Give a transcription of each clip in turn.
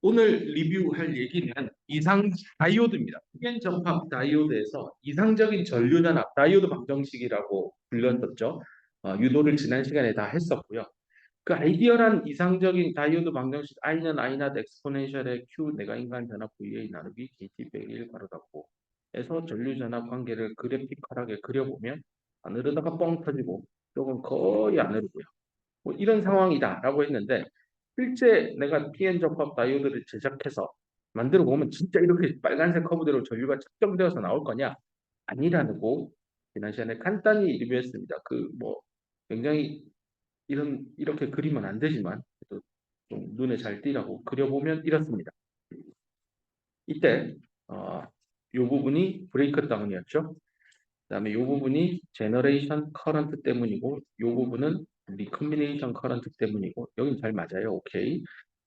오늘 리뷰할 얘기는 이상 다이오드입니다. p 접합 다이오드에서 이상적인 전류 전압 다이오드 방정식이라고 불렸었죠. 유도를 지난 시간에 다 했었고요. 그 아이디어란 이상적인 다이오드 방정식 I는 I not 엑스포넨셜의 Q 내가 인간 전압 VA 나누기 KT 빼기 1 가로 닫고 에서 전류 전압 관계를 그래픽하게 그려보면 안 흐르다가 뻥 터지고 조금 거의 안 흐르고요. 뭐 이런 상황이다라고 했는데 실제 내가 PN 접합 다이오드를 제작해서 만들어 보면 진짜 이렇게 빨간색 커브대로 전류가 측정되어서 나올 거냐? 아니라고 지난 시간에 간단히 리뷰했습니다. 그 뭐 굉장히 이렇게 그리면 안 되지만 그래도 좀 눈에 잘 띄라고 그려보면 이렇습니다. 이때 이 부분이 브레이크 다운이었죠. 그다음에 이 부분이 제너레이션 커런트 때문이고 이 부분은 리컴비네이션 커런트 때문이고 여기는 잘 맞아요. 오케이.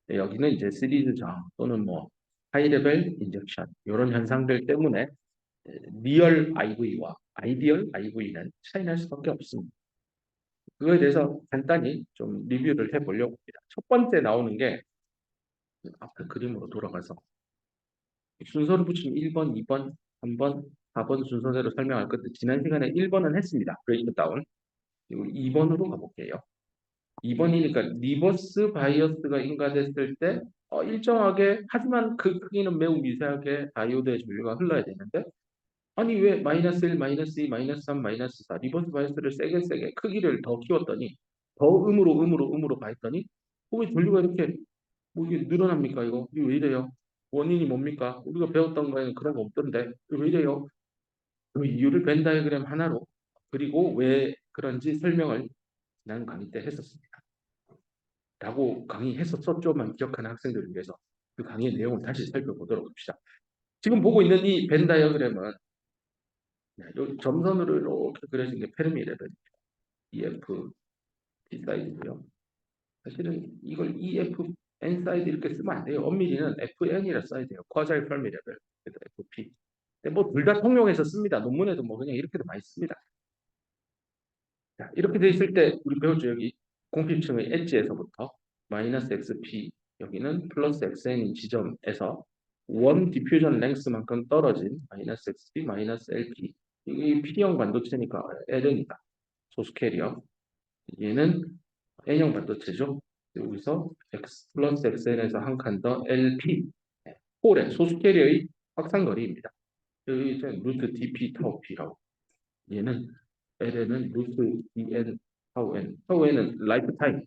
네, 여기는 이제 시리즈 저항 또는 뭐 하이레벨 인젝션 이런 현상들 때문에 리얼 IV와 아이디얼 IV는 차이 날 수밖에 없습니다. 그거에 대해서 간단히 좀 리뷰를 해보려고 합니다. 첫 번째 나오는 게 앞에 그림으로 돌아가서 순서를 붙이면 1번, 2번, 3번, 4번 순서대로 설명할 건데 지난 시간에 1번은 했습니다. 브레이크다운. 그리고 2번으로 가볼게요. 2번이니까 리버스 바이어스가 인가됐을 때 일정하게 하지만 그 크기는 매우 미세하게 다이오드의 전류가 흘러야 되는데 아니 왜 마이너스 1, 마이너스 2, 마이너스 3, 마이너스 4 리버스 바이어스를 세게 크기를 더 키웠더니 더 음으로 가했더니 왜 전류가 이렇게 뭐 이게 늘어납니까 이거? 이거 왜 이래요? 원인이 뭡니까? 우리가 배웠던 거에는 그런 거 없던데 이거 왜 이래요? 그 이유를 벤 다이어그램 하나로 그리고 왜 그런지 설명을 지난 강의 때 했었습니다. 라고 강의했었었죠만 기억하는 학생들을 위해서 그 강의의 내용을 다시 살펴보도록 합시다. 지금 보고 있는 이 벤 다이어그램은 이 점선으로 이렇게 그려진 게 페르미 레벨입니다. EF P 사이드고요. 사실은 이걸 EF N 사이드 이렇게 쓰면 안 돼요. 엄밀히는 FN이라 써야 돼요. 쿼자일 페르미 레벨. 그래서 FP. 뭐 둘 다 통용해서 씁니다. 논문에도 뭐 그냥 이렇게도 많이 씁니다. 자, 이렇게 돼 있을 때 우리 배웠죠. 여기 공필층의 엣지에서부터 마이너스 XP 여기는 플러스 XN인 지점에서 원 디퓨전 랭스만큼 떨어진 마이너스 XP 마이너스 LP 이게 P형 반도체니까 Ln이다. 소수 캐리어 얘는 N형 반도체죠. 여기서 X 플러스 XN에서 한 칸 더 LP 홀의 소수 캐리어의 확산거리입니다. 여기 이제 루트 DP 타우 P라고 얘는 Ln은 루트 DN 타우 N 타우 N은 라이프 타임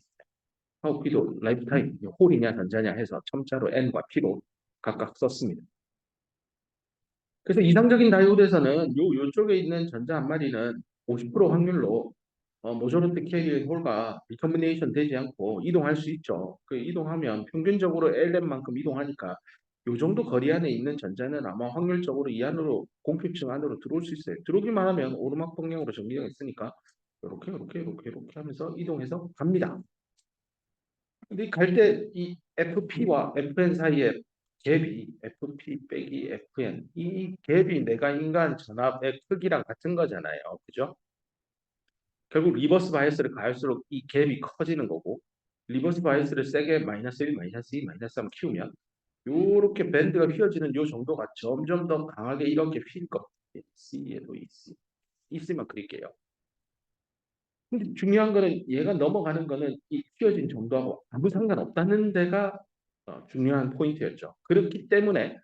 타우 P도 라이프 타임 홀이냐 전자냐 해서 첨자로 N과 P로 각각 썼습니다. 그래서 이상적인 다이오드에서는 요쪽에 있는 전자 한 마리는 50% 확률로 모조르트 캐리의 홀과 리커미네이션 되지 않고 이동할 수 있죠. 그 이동하면 평균적으로 LM만큼 이동하니까 요 정도 거리 안에 있는 전자는 아마 확률적으로 이 안으로 공급층 안으로 들어올 수 있어요. 들어오기만 하면 오르막 방향으로 전기가 있으니까 이렇게 하면서 이동해서 갑니다. 근데 갈 때 이 FP와 FN 사이의 갭이 FP 빼기 FN 이 갭이 내가 인간 전압의 크기랑 같은 거잖아요. 그죠? 결국 리버스 바이어스를 가할수록 이 갭이 커지는 거고 리버스 바이어스를 세게 마이너스 1, 마이너스 2, 마이너스 3 키우면 이렇게 밴드가 휘어지는 요 정도가 점점 더 강하게 이렇게 휠 겁니다. C에도 있으면 그릴게요. 근데 중요한 거는 얘가 넘어가는 거는 이 휘어진 정도하고 아무 상관없다는 데가 중요한 포인트였죠. 그렇기 때문에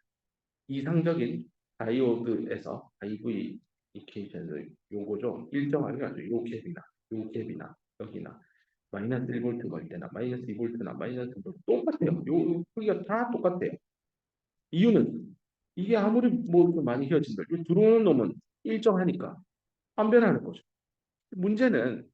이상적인 다이오드에서 IV 이케이션을 요거죠. 일정하게 가지고 요 갭이나 요 갭이나 여기나 마이너스 1볼트 걸 때나 마이너스 2볼트나 마이너스 2볼트 똑같아요. 요 크기가 다 똑같아요. 이유는 이게 아무리 뭐 많이 휘어진들 요 들어오는 놈은 일정하니까 안 변하는 거죠. 문제는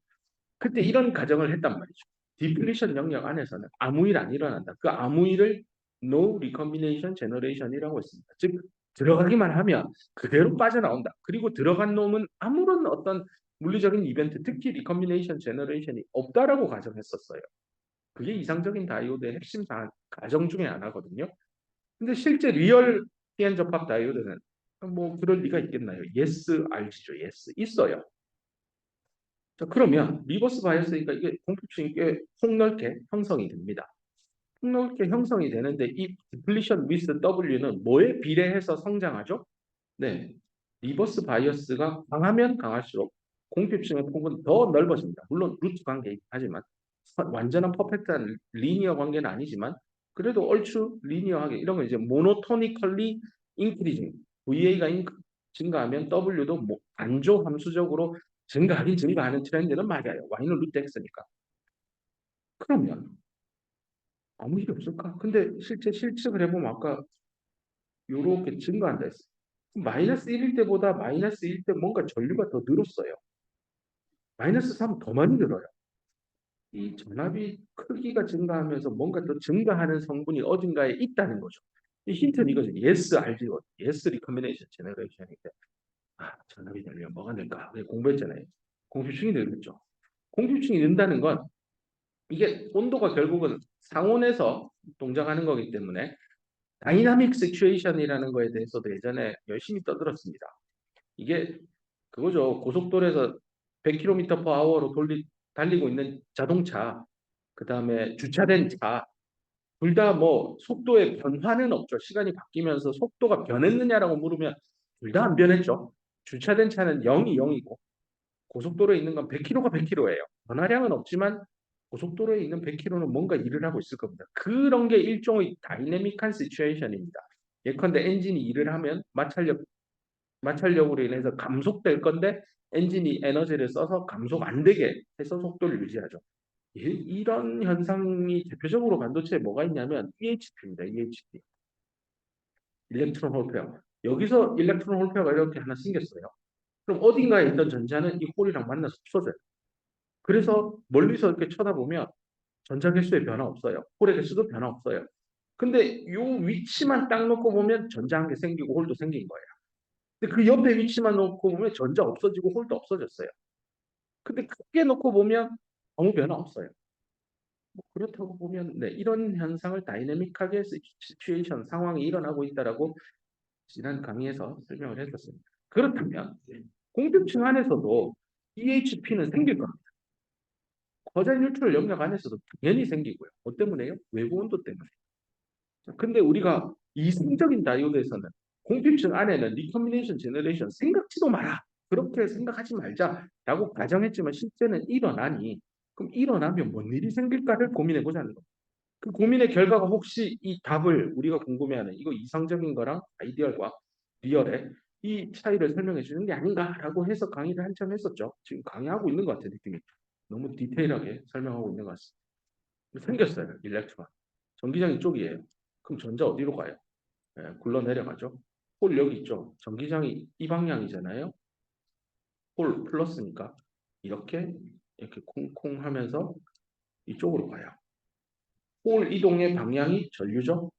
그때 이런 가정을 했단 말이죠. 디플리션 영역 안에서는 아무 일 안 일어난다. 그 아무 일을 No Recombination Generation이라고 했습니다. 즉 들어가기만 하면 그대로 빠져나온다. 그리고 들어간 놈은 아무런 어떤 물리적인 이벤트, 특히 리컴비네이션 제너레이션이 없다라고 가정했었어요. 그게 이상적인 다이오드의 핵심 가정 중에 하나거든요. 근데 실제 리얼 PN 접합 다이오드는 뭐 그럴 리가 있겠나요? Yes, 알지죠? Yes, 있어요. 자, 그러면 리버스 바이어스니까 이게 공급층이 꽤 폭넓게 형성이 됩니다. 폭넓게 형성이 되는데 이 depletion with W는 뭐에 비례해서 성장하죠? 네, 리버스 바이어스가 강하면 강할수록 공핍층의 폭은 더 넓어집니다. 물론 루트 관계이긴 하지만 완전한 퍼펙트한 리니어 관계는 아니지만 그래도 얼추 리니어하게 이런 거 이제 모노토니컬리 인크리징 VA가 증가하면 W도 뭐 안조 함수적으로 증가하긴 증가하는 트렌드는 맞아요. Y는 루트 X니까. 그러면 아무 일이 없을까? 근데 실제 실측을 해보면 아까 요렇게 증가한다 했어요. 마이너스 1일 때보다 마이너스 1일 때 뭔가 전류가 더 늘었어요. 마이너스 3 더 많이 늘어요. 이 전압이 크기가 증가하면서 뭔가 더 증가하는 성분이 어딘가에 있다는 거죠. 이 힌트는 이거죠. yes 알죠. yes recombination generation인데 전압이 늘면 뭐가 늘까? 공부했잖아요. 공급층이 늘겠죠. 공급층이 는다는 건 이게 온도가 결국은 상온에서 동작하는 거기 때문에 다이나믹 시츄에이션이라는 거에 대해서도 예전에 열심히 떠들었습니다. 이게 그거죠. 고속도로에서 100km/h로 달리고 있는 자동차, 그 다음에 주차된 차, 둘 다 뭐 속도의 변화는 없죠. 시간이 바뀌면서 속도가 변했느냐라고 물으면 둘 다 안 변했죠. 주차된 차는 0이 0이고 고속도로에 있는 건 100km가 100km예요. 변화량은 없지만 고속도로에 있는 100km는 뭔가 일을 하고 있을 겁니다. 그런 게 일종의 다이내믹한 시츄에이션입니다. 예컨대 엔진이 일을 하면 마찰력으로 인해서 감속될 건데 엔진이 에너지를 써서 감속 안 되게 해서 속도를 유지하죠. 이런 현상이 대표적으로 반도체에 뭐가 있냐면 EHP입니다. EHP. 일렉트론 홀 페어. 여기서 일렉트론 홀 페어가 이렇게 하나 생겼어요. 그럼 어딘가에 있던 전자는 이 홀이랑 만나서 없어져요. 그래서 멀리서 이렇게 쳐다보면 전자 개수에 변화 없어요. 홀의 개수도 변화 없어요. 근데 이 위치만 딱 놓고 보면 전자 한 개 생기고 홀도 생긴 거예요. 근데 그 옆에 위치만 놓고 보면 전자 없어지고 홀도 없어졌어요. 근데 크게 놓고 보면 아무 변화 없어요. 뭐 그렇다고 보면 네, 이런 현상을 다이내믹하게 시츄에이션 상황이 일어나고 있다라고 지난 강의에서 설명을 했었습니다. 그렇다면 공급층 안에서도 EHP는 생길 겁니다. 거절 뉴트럴 영역 안에서도 당연히 생기고요. 뭐 때문에요? 외부 온도 때문에. 근데 우리가 이성적인 다이오드에서는 공필층 안에는 리커미네이션 제너레이션 생각지도 마라. 그렇게 생각하지 말자라고 가정했지만 실제는 일어나니 그럼 일어나면 뭔 일이 생길까를 고민해 보자는 겁니다. 그 고민의 결과가 혹시 이 답을 우리가 궁금해하는 이거 이상적인 거랑 아이디얼과 리얼의 이 차이를 설명해 주는 게 아닌가라고 해서 강의를 한참 했었죠. 지금 강의하고 있는 것 같아요. 느낌이. 너무 디테일하게 설명하고 있는 것 같습니다. 생겼어요. 일렉트론. 전기장이 쪽이에요. 그럼 전자 어디로 가요? 굴러 내려가죠. 홀 여기 있죠. 전기장이 이 방향이잖아요. 홀 플러스니까 이렇게 콩콩 하면서 이쪽으로 가요. 홀 이동의 방향이 전류죠.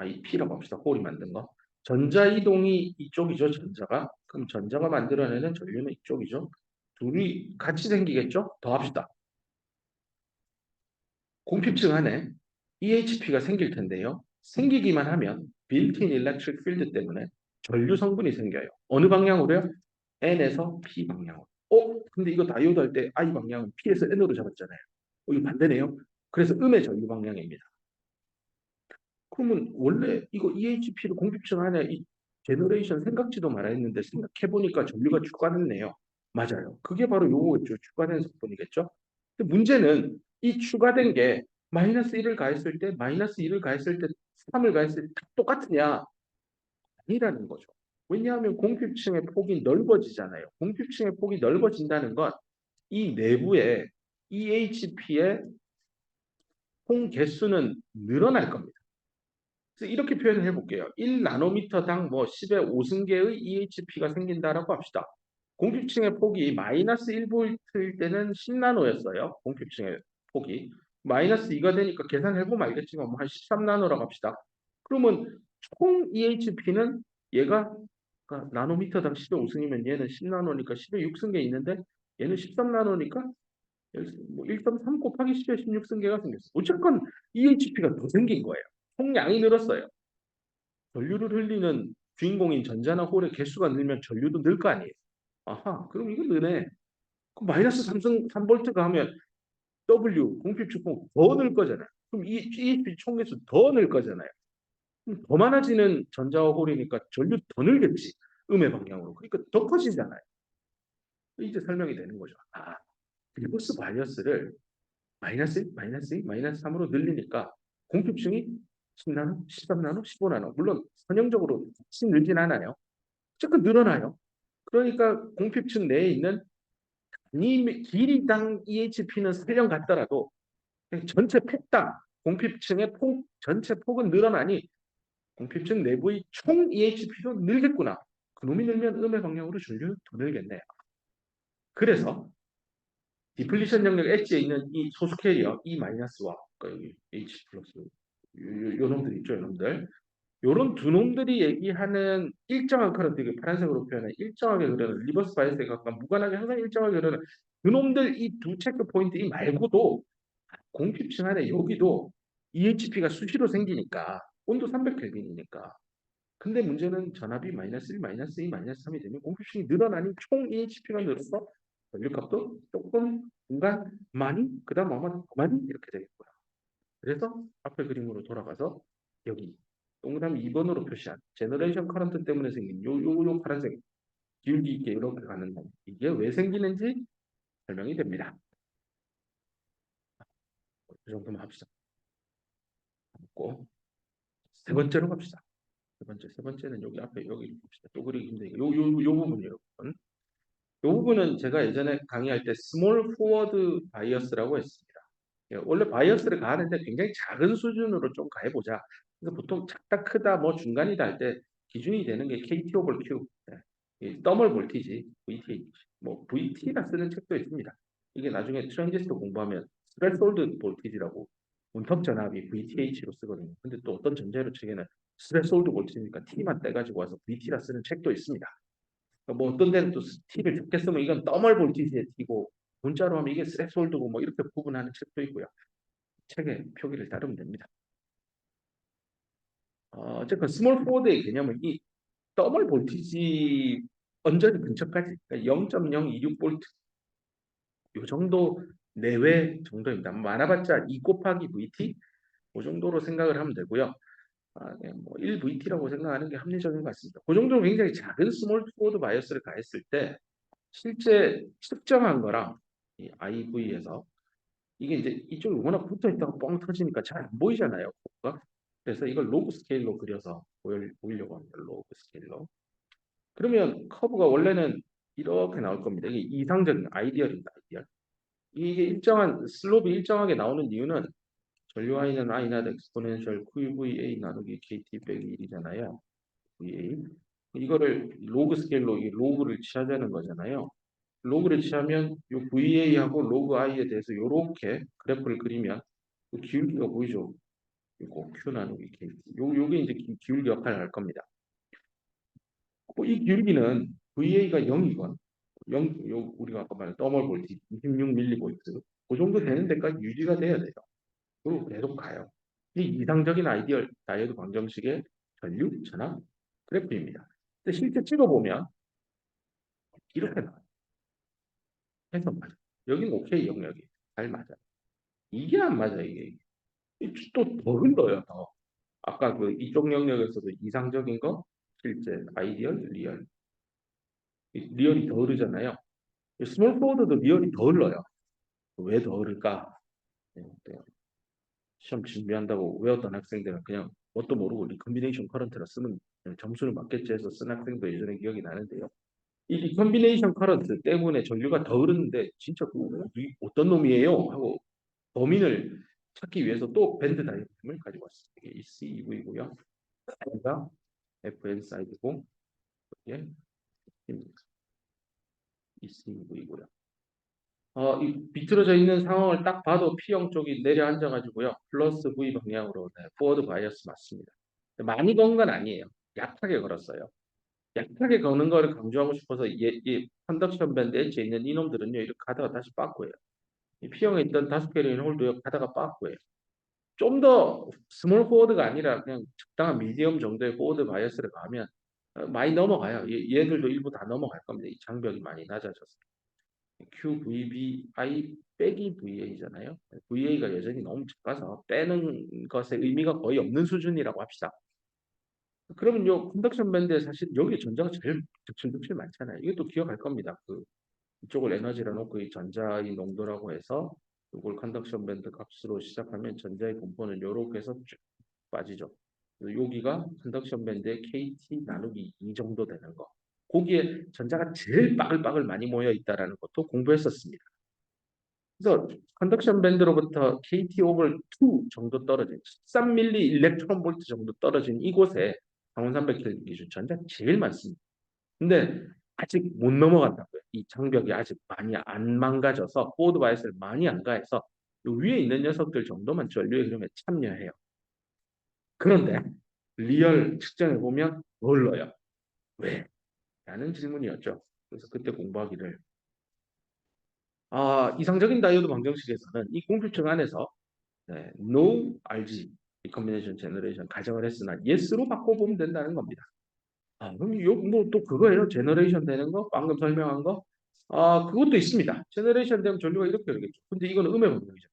이 P라고 합시다. 홀이 만든 거. 전자 이동이 이쪽이죠. 전자가. 그럼 전자가 만들어내는 전류는 이쪽이죠. 둘이 같이 생기겠죠? 더 합시다. 공핍층 안에 EHP가 생길 텐데요. 생기기만 하면 built-in electric field 때문에 전류 성분이 생겨요. 어느 방향으로요? N에서 P 방향으로. 근데 이거 다이오드 할 때 I 방향은 P에서 N으로 잡았잖아요. 이거 반대네요. 그래서 음의 전류 방향입니다. 그러면 원래 이거 EHP를 공급층 안에 이 제너레이션 생각지도 말아야 했는데 생각해보니까 전류가 추가됐네요. 맞아요. 그게 바로 요거겠죠. 추가된 성분이겠죠. 근데 문제는 이 추가된 게 마이너스 1을 가했을 때 마이너스 1을 가했을 때 3을 가했을 때 똑같으냐? 아니라는 거죠. 왜냐하면 공급층의 폭이 넓어지잖아요. 공급층의 폭이 넓어진다는 건 이 내부에 EHP의 총 개수는 늘어날 겁니다. 그래서 이렇게 표현을 해볼게요. 1나노미터당 뭐 10의 5승계의 EHP가 생긴다라고 합시다. 공급층의 폭이 마이너스 1볼트일 때는 10나노였어요. 공급층의 폭이. 마이너스 2가 되니까 계산해보면 알겠지만 뭐한 13나노라고 합시다. 그러면 총 EHP는 얘가 그러니까 나노미터당 10의 5승이면 얘는 10나노니까 10의 6승계 있는데 얘는 13나노니까 1.3 곱하기 10의 16승계가 생겼어요. 어쨌건 EHP가 더 생긴 거예요. 총량이 늘었어요. 전류를 흘리는 주인공인 전자나 홀의 개수가 늘면 전류도 늘 거 아니에요. 아하, 그럼 이거 느네. 그럼 마이너스 3볼트가 하면 W 공핍축폭 더 늘 거잖아요. 그럼 이 EHP 총계수 더 늘 거잖아요. 그럼 더 많아지는 전자와 홀이니까 전류 더 늘겠지. 음의 방향으로. 그러니까 더 커지잖아요. 이제 설명이 되는 거죠. 아, 리버스 바이어스를 마이너스 1, 마이너스 2, 마이너스 3으로 늘리니까 공급층이 10나노, 13나노, 15나노. 물론 선형적으로 훨씬 늘진 않아요. 조금 늘어나요. 그러니까 공핍층 내에 있는 길이당 EHP는 설령 같더라도 전체 팩당 공핍층의 전체 폭은 늘어나니 공핍층 내부의 총 EHP도 늘겠구나. 그놈이 늘면 음의 방향으로 전류 더 늘겠네요. 그래서 디플리션 영역 엣지에 있는 이 소수 캐리어 E-와 여기 H 플러스 요 놈들 있죠, 놈들. 요런 두 놈들이 얘기하는 일정한 커런트, 파란색으로 표현한 일정하게 흐르는 리버스 바이어스에 가까운 무관하게 항상 일정하게 흐르는 그 놈들 이 두 체크 포인트 이 말고도 공핍층 안에 여기도 EHP가 수시로 생기니까 온도 300켈빈이니까. 근데 문제는 전압이 마이너스 1, 마이너스 2, 마이너스 3이 되면 공급층이 늘어나니 총 EHP가 늘어서 전류값도 조금 중간 많이 그다음 아마 많이 이렇게 되겠고요. 그래서 앞에 그림으로 돌아가서 여기 동그라미 2번으로 표시한 제너레이션 커런트 때문에 생긴 요 파란색 기울기 있게 이렇게 가는 거 이게 왜 생기는지 설명이 됩니다. 이 정도만 합시다. 세 번째로 갑시다. 세 번째는 여기 앞에 여기 봅시다. 또 그리기 힘드니까 요 부분이에요. 이 부분은 제가 예전에 강의할 때 스몰 포워드 바이어스라고 했습니다. 원래 바이어스를 가하는데 굉장히 작은 수준으로 좀 가해보자. 그래서 보통 작다 크다 뭐 중간이다 할 때 기준이 되는 게 KT 오버 Q, 더멀 볼티지, VT, 뭐 VT라 쓰는 책도 있습니다. 이게 나중에 트랜지스터 공부하면 스레솔드 볼티지라고 운석 전압이 VTH로 쓰거든요. 근데 또 어떤 전자로 책에는 스레솔드 볼티지니까 T만 떼가지고 와서 VT라 쓰는 책도 있습니다. 뭐 어떤 데는 또 T를 적게 쓰면 이건 더멀 볼티지의 T고 문자로 하면 이게 스레솔드고 뭐 이렇게 구분하는 책도 있고요. 책의 표기를 따르면 됩니다. 어쨌건 스몰 포워드의 개념은 이 더멀 볼티지 언저리 근처까지 그러니까 0.026볼트 이 정도 내외 정도입니다. 많아봤자 2 곱하기 VT 그 정도로 생각을 하면 되고요. 네, 뭐 1VT라고 생각하는 게 합리적인 것 같습니다. 그 정도로 굉장히 작은 스몰 포워드 바이어스를 가했을 때 실제 측정한 거랑 이 IV에서 이게 이제 이쪽이 워낙 붙어 있다가 뻥 터지니까 잘 안 보이잖아요. 그래서 이걸 로그 스케일로 그려서 보이려고 합니다. 로그 스케일로. 그러면 커브가 원래는 이렇게 나올 겁니다. 이게 이상적인 아이디얼입니다. 아이디얼. 이게 일정한 슬롭이 일정하게 나오는 이유는 전류 I는 I not exponential QVA 나누기 KT 빼기 1이잖아요. VA. 이거를 로그 스케일로 이 로그를 취하자는 거잖아요. 로그를 취하면 이 VA하고 로그 I에 대해서 이렇게 그래프를 그리면 그 기울기가 보이죠. 이거 Q 나누기 KT. 요게 이제 기울기 역할을 할 겁니다. 이 기울기는 VA가 0이건 0, 우리가 아까 말한 더멀 볼티지 26mV 그 정도 되는 데까지 유지가 돼야 돼요. 그리고 계속 가요. 이 이상적인 아이디얼 다이오드 방정식의 전류 전압 그래프입니다. 근데 실제 찍어보면 이렇게 나와요. 해서 맞아. 여기는 오케이 영역이 잘 맞아. 이게 안 맞아 이게. 또 더 흘러요 더. 아까 그 이쪽 영역에서도 이상적인 거 실제 아이디얼 리얼 리얼이 더 흐르잖아요. 스몰 포워드도 리얼이 더 흘러요. 왜 더 흐를까? 네, 시험 준비한다고 외웠던 학생들은 그냥 뭣도 모르고 리컨비네이션 커런트라 쓰면 점수를 맞겠지 해서 쓴 학생도 예전에 기억이 나는데요. 이 리컨비네이션 커런트 때문에 전류가 더 흐르는데 진짜 어떤 놈이에요? 하고 범인을 찾기 위해서 또 밴드 다이어그램을 가지고 왔습니다. 이게 ECV고요. 여기가 FN 사이드고 이게 ECV고요. 이 비틀어져 있는 상황을 딱 봐도 P형 쪽이 내려앉아 가지고요. 플러스 V 방향으로 포워드 바이어스 맞습니다. 많이 건 건 아니에요. 약하게 걸었어요. 약하게 거는 거를 강조하고 싶어서 이 컨덕션 밴드 엣지에 있는 이놈들은요. 이렇게 가다가 다시 빠꾸예요. 이 P형에 있던 5개의 홀도 가다가 빠꾸예요. 좀 더 스몰 포워드가 아니라 그냥 적당한 미디엄 정도의 포워드 바이어스를 가면 많이 넘어가요. 얘들도 일부 다 넘어갈 겁니다. 이 장벽이 많이 낮아져서. QVBI 빼기 VA잖아요. VA가 여전히 너무 작아서 빼는 것에 의미가 거의 없는 수준이라고 합시다. 그러면 요 컨덕션 밴드에 사실 여기 전자가 제일 득실득실 많잖아요. 이것도 기억할 겁니다. 이쪽을 에너지라 놓고 이 전자의 농도라고 해서 이걸 컨덕션 밴드 값으로 시작하면 전자의 분포는 이렇게 해서 쭉 빠지죠. 여기가 컨덕션 밴드의 KT 나누기 2 정도 되는 거. 거기에 전자가 제일 빠글빠글 많이 모여 있다라는 것도 공부했었습니다. 그래서 컨덕션 밴드로부터 KT 오버 2 정도 떨어진 13밀리 일렉트론 볼트 정도 떨어진 이곳에 강원 300켈빈 기준 전자 제일 많습니다. 근데 아직 못 넘어간다고요. 이 장벽이 아직 많이 안 망가져서 포워드 바이스를 많이 안 가해서 위에 있는 녀석들 정도만 전류의 흐름에 참여해요. 그런데 리얼 측정해 보면 몰라요. 왜? 라는 질문이었죠. 그래서 그때 공부하기를 이상적인 다이오드 방정식에서는 이 공필층 안에서 no RG recombination generation 가정을 했으나 yes로 바꿔보면 된다는 겁니다. 그럼 뭐또 그거예요. 제너레이션 되는 거 방금 설명한 거 그것도 있습니다. 제너레이션 되면 전류가 이렇게 되겠죠. 근데 이거는 음의 방정이죠.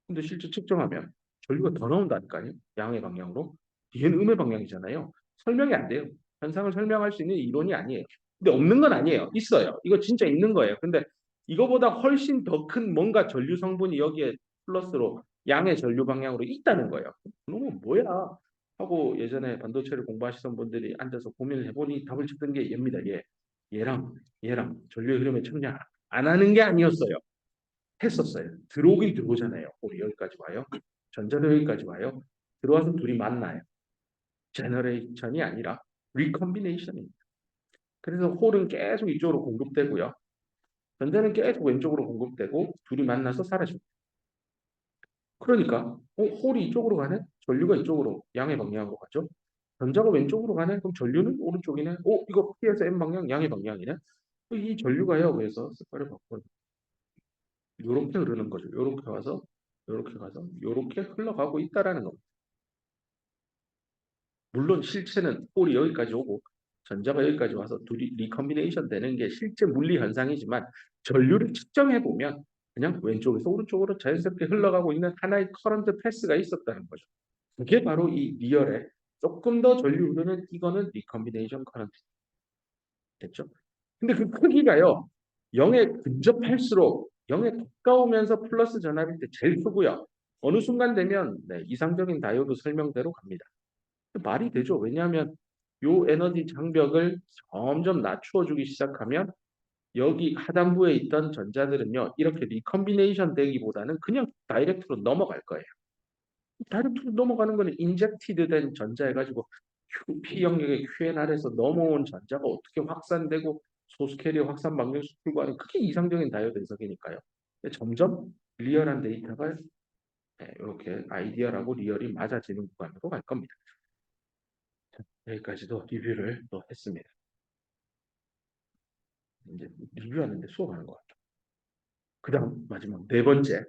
근데 실제 측정하면 전류가 더 나온다니까요. 양의 방향으로. 얘는 음의 방향이잖아요. 설명이 안 돼요. 현상을 설명할 수 있는 이론이 아니에요. 근데 없는 건 아니에요. 있어요. 이거 진짜 있는 거예요. 근데 이거보다 훨씬 더 큰 뭔가 전류 성분이 여기에 플러스로 양의 전류 방향으로 있다는 거예요. 그러면 뭐야? 하고 예전에 반도체를 공부하시던 분들이 앉아서 고민을 해보니 답을 찾던 게 얘입니다. 얘랑 전류의 흐름에 참여 안 하는 게 아니었어요. 했었어요. 들어오긴 들어오잖아요. 홀이 여기까지 와요. 전자도 여기까지 와요. 들어와서 둘이 만나요. 제너레이션이 아니라 리컴비네이션입니다. 그래서 홀은 계속 이쪽으로 공급되고요. 전자는 계속 왼쪽으로 공급되고 둘이 만나서 사라집니다. 그러니까 홀이 이쪽으로 가네? 전류가 이쪽으로 양의 방향으로 가죠. 전자가 왼쪽으로 가네? 그럼 전류는 오른쪽이네? 이거 P에서 N 방향, 양의 방향이네? 이 전류가요. 그래서 색깔을 바꿔 요렇게 흐르는 거죠. 요렇게 와서 요렇게 가서 요렇게 흘러가고 있다라는 겁니다. 물론 실체는 홀이 여기까지 오고 전자가 여기까지 와서 둘이 리컴비네이션 되는 게 실제 물리 현상이지만 전류를 측정해 보면 그냥 왼쪽에서 오른쪽으로 자연스럽게 흘러가고 있는 하나의 커런트 패스가 있었다는 거죠. 그게 바로 이 리얼의 조금 더 전류 흐르는 이거는 리컴비네이션 커런트 됐죠? 근데 그 크기가요. 0에 근접할수록 0에 가까우면서 플러스 전압일 때 제일 크고요. 어느 순간 되면 이상적인 다이오드 설명대로 갑니다. 말이 되죠. 왜냐하면 요 에너지 장벽을 점점 낮추어 주기 시작하면 여기 하단부에 있던 전자들은요. 이렇게 리컴비네이션 되기보다는 그냥 다이렉트로 넘어갈 거예요. 다이렉트로 넘어가는 거는 인젝티드 된 전자 해가지고 P 영역의 QNR에서 넘어온 전자가 어떻게 확산되고 소수 캐리어 확산 방정식 풀고 하는 그게 이상적인 다이오드 해석이니까요. 점점 리얼한 데이터가 이렇게 아이디어라고 리얼이 맞아지는 구간으로 갈 겁니다. 여기까지도 리뷰를 또 했습니다. 이제 리뷰하는데 수업하는 것 같아요. 그 다음 마지막 네 번째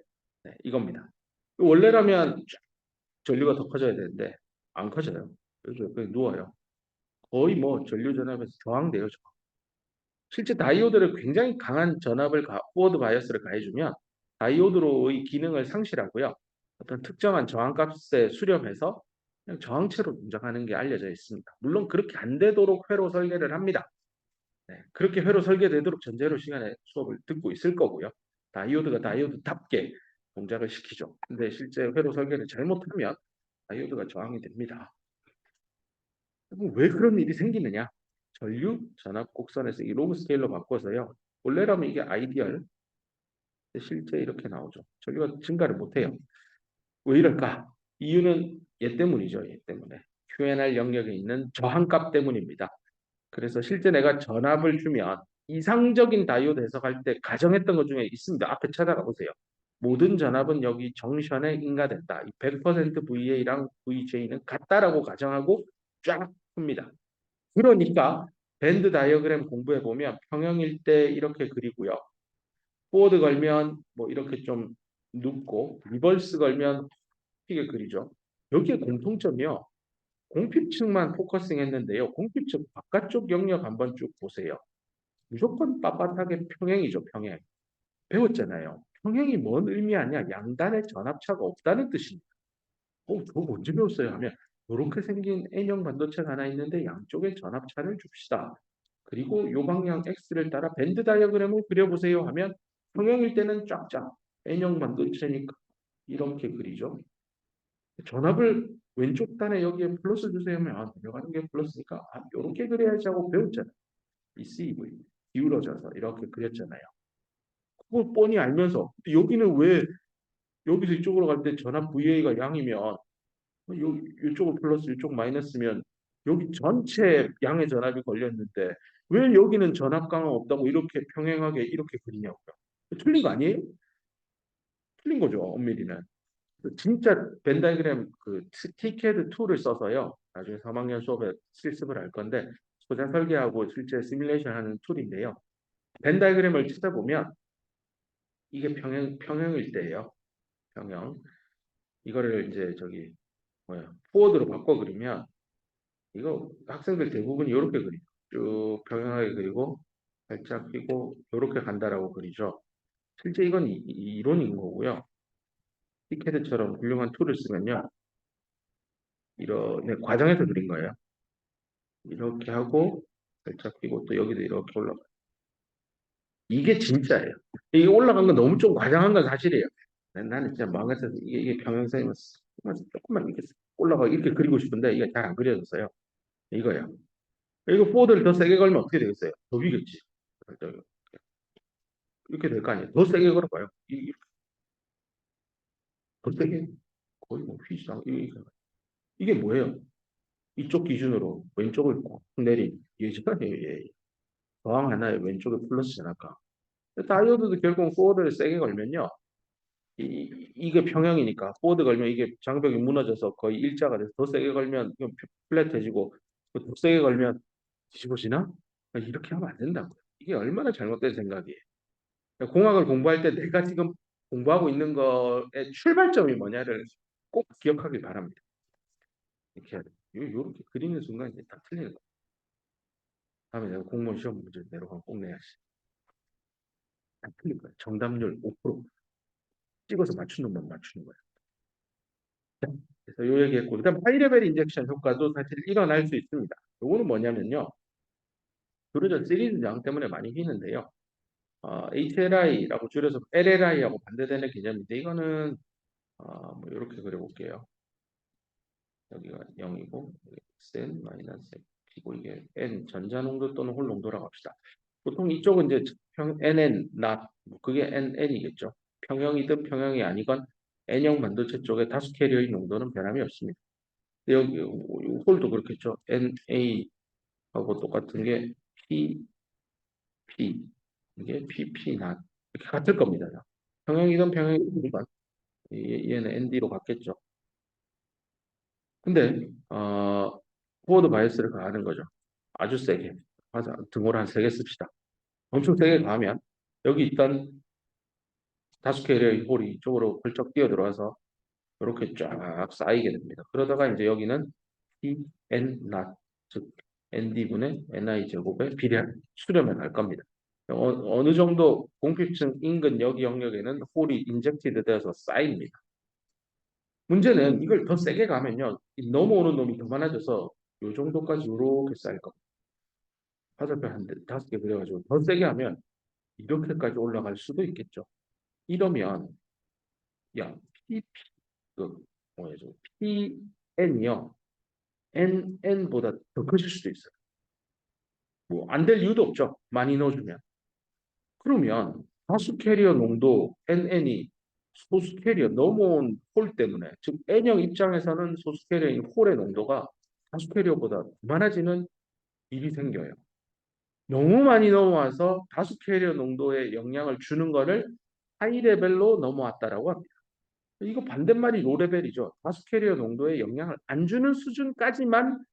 이겁니다. 원래라면 전류가 더 커져야 되는데 안 커져요. 그래서 그냥 누워요. 거의 뭐 전류 전압에서 저항돼요. 실제 다이오드를 굉장히 강한 전압을 포워드 바이어스를 가해주면 다이오드로의 기능을 상실하고요. 어떤 특정한 저항값에 수렴해서 그냥 저항체로 동작하는 게 알려져 있습니다. 물론 그렇게 안 되도록 회로 설계를 합니다. 그렇게 회로 설계되도록 전제로 시간에 수업을 듣고 있을 거고요. 다이오드가 다이오드답게 동작을 시키죠. 근데 실제 회로 설계를 잘못하면 다이오드가 저항이 됩니다. 왜 그런 일이 생기느냐? 전류 전압 곡선에서 이 로그 스케일로 바꿔서요. 원래라면 이게 아이디얼, 실제 이렇게 나오죠. 전류가 증가를 못해요. 왜 이럴까? 이유는 얘 때문이죠. 얘 때문에. QNR 영역에 있는 저항값 때문입니다. 그래서 실제 내가 전압을 주면 이상적인 다이오드 해석할 때 가정했던 것 중에 있습니다. 앞에 찾아가 보세요. 모든 전압은 여기 정션에 인가된다. 이 100% VA랑 VJ는 같다라고 가정하고 쫙 풉니다. 그러니까 밴드 다이어그램 공부해 보면 평형일 때 이렇게 그리고요. 포워드 걸면 뭐 이렇게 좀 눕고 리버스 걸면 휘게 그리죠. 여기에 공통점이요. 공핍층만 포커싱 했는데요. 공핍층 바깥쪽 영역 한번 쭉 보세요. 무조건 빳빳하게 평행이죠. 평행. 배웠잖아요. 평행이 뭔 의미하냐? 양단에 전압차가 없다는 뜻입니다. 저거 언제 배웠어요? 하면 이렇게 생긴 N형 반도체가 하나 있는데 양쪽에 전압차를 줍시다. 그리고 요 방향 X를 따라 밴드 다이어그램을 그려보세요 하면 평형일 때는 쫙쫙 N형 반도체니까 이렇게 그리죠. 전압을 왼쪽 단에 여기에 플러스 주세요 하면 내려가는 게 플러스니까 이렇게 그려야지 하고 배웠잖아요. 이 CV 기울어져서 이렇게 그렸잖아요. 그걸 뻔히 알면서 여기는 왜 여기서 이쪽으로 갈 때 전압 VA가 양이면 이쪽은 플러스 이쪽 마이너스면 여기 전체 양의 전압이 걸렸는데 왜 여기는 전압 강화 없다고 이렇게 평행하게 이렇게 그리냐고요. 틀린 거 아니에요? 틀린 거죠. 엄밀히는. 진짜 벤 다이그램 그 티캐드 툴을 써서요. 나중에 3학년 수업에 실습을 할 건데 소자 설계하고 실제 시뮬레이션 하는 툴인데요. 벤 다이그램을 찾아보면 이게 평형일 때예요. 평형. 이거를 이제 저기 뭐야 포워드로 바꿔 그리면 이거 학생들 대부분 이렇게 그리죠. 쭉 평행하게 그리고 살짝 펴고 이렇게 간다라고 그리죠. 실제 이건 이론인 거고요. 티캐드처럼 훌륭한 툴을 쓰면요. 이런 네, 과정에서 그린 거예요. 이렇게 하고 살짝 펴고 또 여기도 이렇게 올라가요. 이게 진짜예요. 이게 올라간 건 너무 좀 과장한 건 사실이에요. 나는 진짜 망했어서 이게 평행선이면 조금만 이렇게 올라가 이렇게 그리고 싶은데 이게 잘 안 그려졌어요. 이거야. 이거 보드를 더 세게 걸면 어떻게 되겠어요? 더 위겠지. 이렇게 될 거 아니에요. 더 세게 걸어봐요. 더 세게 거의 뭐 휘장 이게 뭐예요? 이쪽 기준으로 왼쪽을 꼭 내린 예전에 저항 하나에 왼쪽에 플러스 전압가. 다이오드도 결국 포워드를 세게 걸면요. 이게 평형이니까 포워드 걸면 이게 장벽이 무너져서 거의 일자가 돼서 더 세게 걸면 플랫해지고 더 세게 걸면 뒤집어지나? 이렇게 하면 안 된다고요. 이게 얼마나 잘못된 생각이에요. 공학을 공부할 때 내가 지금 공부하고 있는 거의 출발점이 뭐냐를 꼭 기억하길 바랍니다. 이렇게 해야 돼. 요렇게 그리는 순간 이제 딱 틀리는 거야. 다음에 내가 공무원 시험 문제 내려가면 꼭 내야지. 딱 틀린 거야. 정답률 5% 찍어서 맞춘 놈만 맞추는 거야. 자, 그래서 요 얘기했고, 그다음 하이레벨 인젝션 효과도 사실 일어날 수 있습니다. 요거는 뭐냐면요. 주로 저 시리즈 저항 때문에 많이 휘는데요. HLI라고 줄여서 LLI하고 반대되는 개념인데 이거는 뭐 이렇게 그려볼게요. 여기가 0이고 Xn 마이너스 X이고 이게 N 전자농도 또는 홀농도라고 합시다. 보통 이쪽은 이제 NN not 뭐 그게 NN이겠죠. 평형이든 평형이 아니건 N형 반도체 쪽에 다수 캐리어의 농도는 변함이 없습니다. 여기 홀도 그렇겠죠. NA하고 똑같은 게 PP 이게 PP not 이렇게 같을 겁니다. 평형이든 평형이든 얘는 ND로 같겠죠. 근데 포워드 바이어스를 가하는 거죠. 아주 세게. 등호를 한 3개 씁시다. 엄청 세게 가면 여기 있던 다수 캐리어의 홀이 이쪽으로 펄쩍 뛰어 들어와서 이렇게 쫙 쌓이게 됩니다. 그러다가 이제 여기는 T, N, not, 즉 ND분의 NI 제곱에 비례한 수렴해 갈 겁니다. 어느 정도 공필층 인근 여기 영역에는 홀이 인젝티드 되어서 쌓입니다. 문제는 이걸 더 세게 가면요. 넘어오는 놈이 더 많아져서 이 정도까지 이렇게 쌓일 겁니다. 화살표 한 대, 5개 그려가지고 더 세게 하면 이렇게까지 올라갈 수도 있겠죠. 이러면 야 PP 그 뭐죠? PN이요. NN보다 더 커질 수도 있어요. 뭐 안 될 이유도 없죠. 많이 넣어주면. 그러면 다수 캐리어 농도 NN이 소수 캐리어 넘어온 홀 때문에 즉 N형 입장에서는 소수 캐리어인 홀의 농도가 다수 캐리어보다 많아지는 일이 생겨요. 너무 많이 넘어와서 다수 캐리어 농도에 영향을 주는 거를 하이 레벨로 넘어왔다라고 합니다. 이거 반대말이 로 레벨이죠. 다수 캐리어 농도에 영향을 안 주는 수준까지만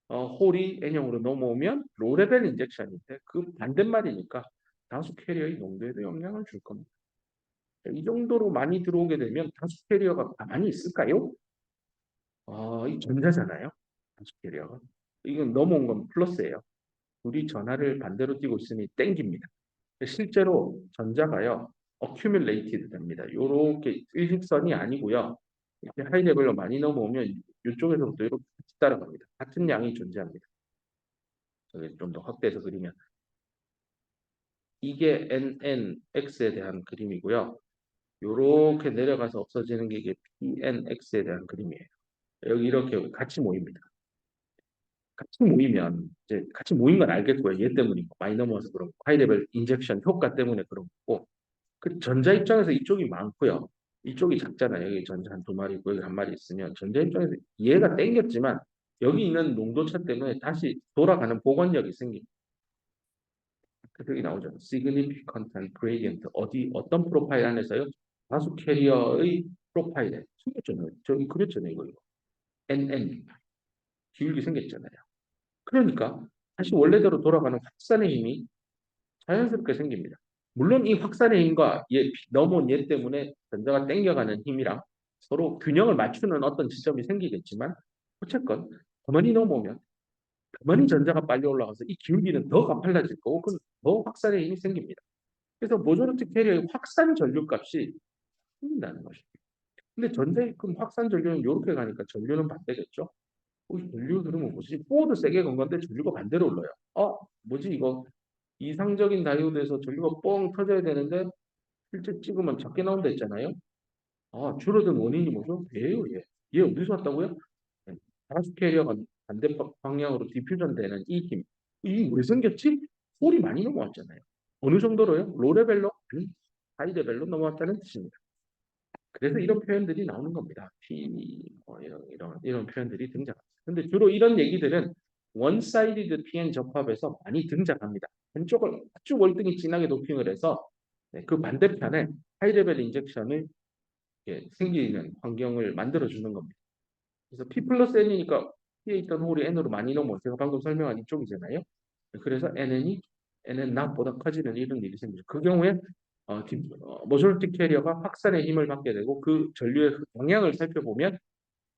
홀이 N형으로 넘어오면 로 레벨 인젝션인데 그 반대말이니까 다수 캐리어의 농도에도 영향을 줄 겁니다. 이 정도로 많이 들어오게 되면 다수 캐리어가 가만히 있을까요? 이 전자잖아요. 다수 캐리어가. 이건 넘어온 건 플러스예요. 둘이 전하를 반대로 띄고 있으니 땡깁니다. 실제로 전자가요. accumulated 됩니다. 요렇게 일직선이 아니고요. 이렇게 하이 레벨로 많이 넘어오면 이쪽에서부터 이렇게 같이 따라갑니다. 같은 양이 존재합니다. 저기 좀 더 확대해서 그리면 이게 NNX에 대한 그림이고요. 요렇게 내려가서 없어지는 게 이게 PNX에 대한 그림이에요. 여기 이렇게 같이 모입니다. 같이 모이면 이제 같이 모인 건 알겠고요. 얘 때문이고 많이 넘어와서 그런 거. 하이레벨 인젝션 효과 때문에 그런 거고 그 전자 입장에서 이쪽이 많고요. 이쪽이 작잖아요. 여기 전자 한 두 마리 있고 여기 한 마리 있으면 전자 입장에서 얘가 땡겼지만 여기 있는 농도차 때문에 다시 돌아가는 복원력이 생깁니다. 여기 나오죠. significant and gradient 어떤 프로파일 안에서요? 다수 캐리어의 프로파일에 생겼잖아요. 저기 그랬잖아요. 이거 NN 기울기 생겼잖아요. 그러니까 다시 원래대로 돌아가는 확산의 힘이 자연스럽게 생깁니다. 물론 이 확산의 힘과 넘어온 얘 때문에 전자가 땡겨가는 힘이랑 서로 균형을 맞추는 어떤 지점이 생기겠지만 어쨌건 가만히 넘어오면 가만히 전자가 빨리 올라가서 이 기울기는 더 가팔라질 거고 그럼 더 확산의 힘이 생깁니다. 그래서 모조리티 캐리어의 확산 전류값이 생긴다는 것입니다. 근데 전자의 그 확산 전류는 이렇게 가니까 전류는 반대겠죠. 전류 그러면 뭐지? 포워드 세게 건 건데 전류가 반대로 올라요. 뭐지 이거? 이상적인 다이오드에서 전류가 뻥 터져야 되는데 실제 찍으면 작게 나온다 했잖아요. 줄어든 원인이 뭐죠? 얘예요, 얘. 얘 어디서 왔다고요? 네, 다수 캐리어가 반대 방향으로 디퓨전되는 이 힘. 이게 왜 생겼지? 홀이 많이 넘어왔잖아요. 어느 정도로요? 로 레벨로? 아니, 하이 레벨로 넘어왔다는 뜻입니다. 그래서 이런 표현들이 나오는 겁니다. 이런 표현들이 등장합니다. 근데 주로 이런 얘기들은 원사이디드 PN 접합에서 많이 등장합니다. 한쪽을 아주 월등히 진하게 도핑을 해서 그 반대편에 하이레벨 인젝션을 생기는 환경을 만들어주는 겁니다. 그래서 P 플러스 N이니까 P에 있던 홀이 N으로 많이 넘어 제가 방금 설명한 이쪽이잖아요. 그래서 N은 나보다 커지는 이런 일이 생기죠. 그 경우에 모조리티 캐리어가 확산의 힘을 받게 되고 그 전류의 방향을 살펴보면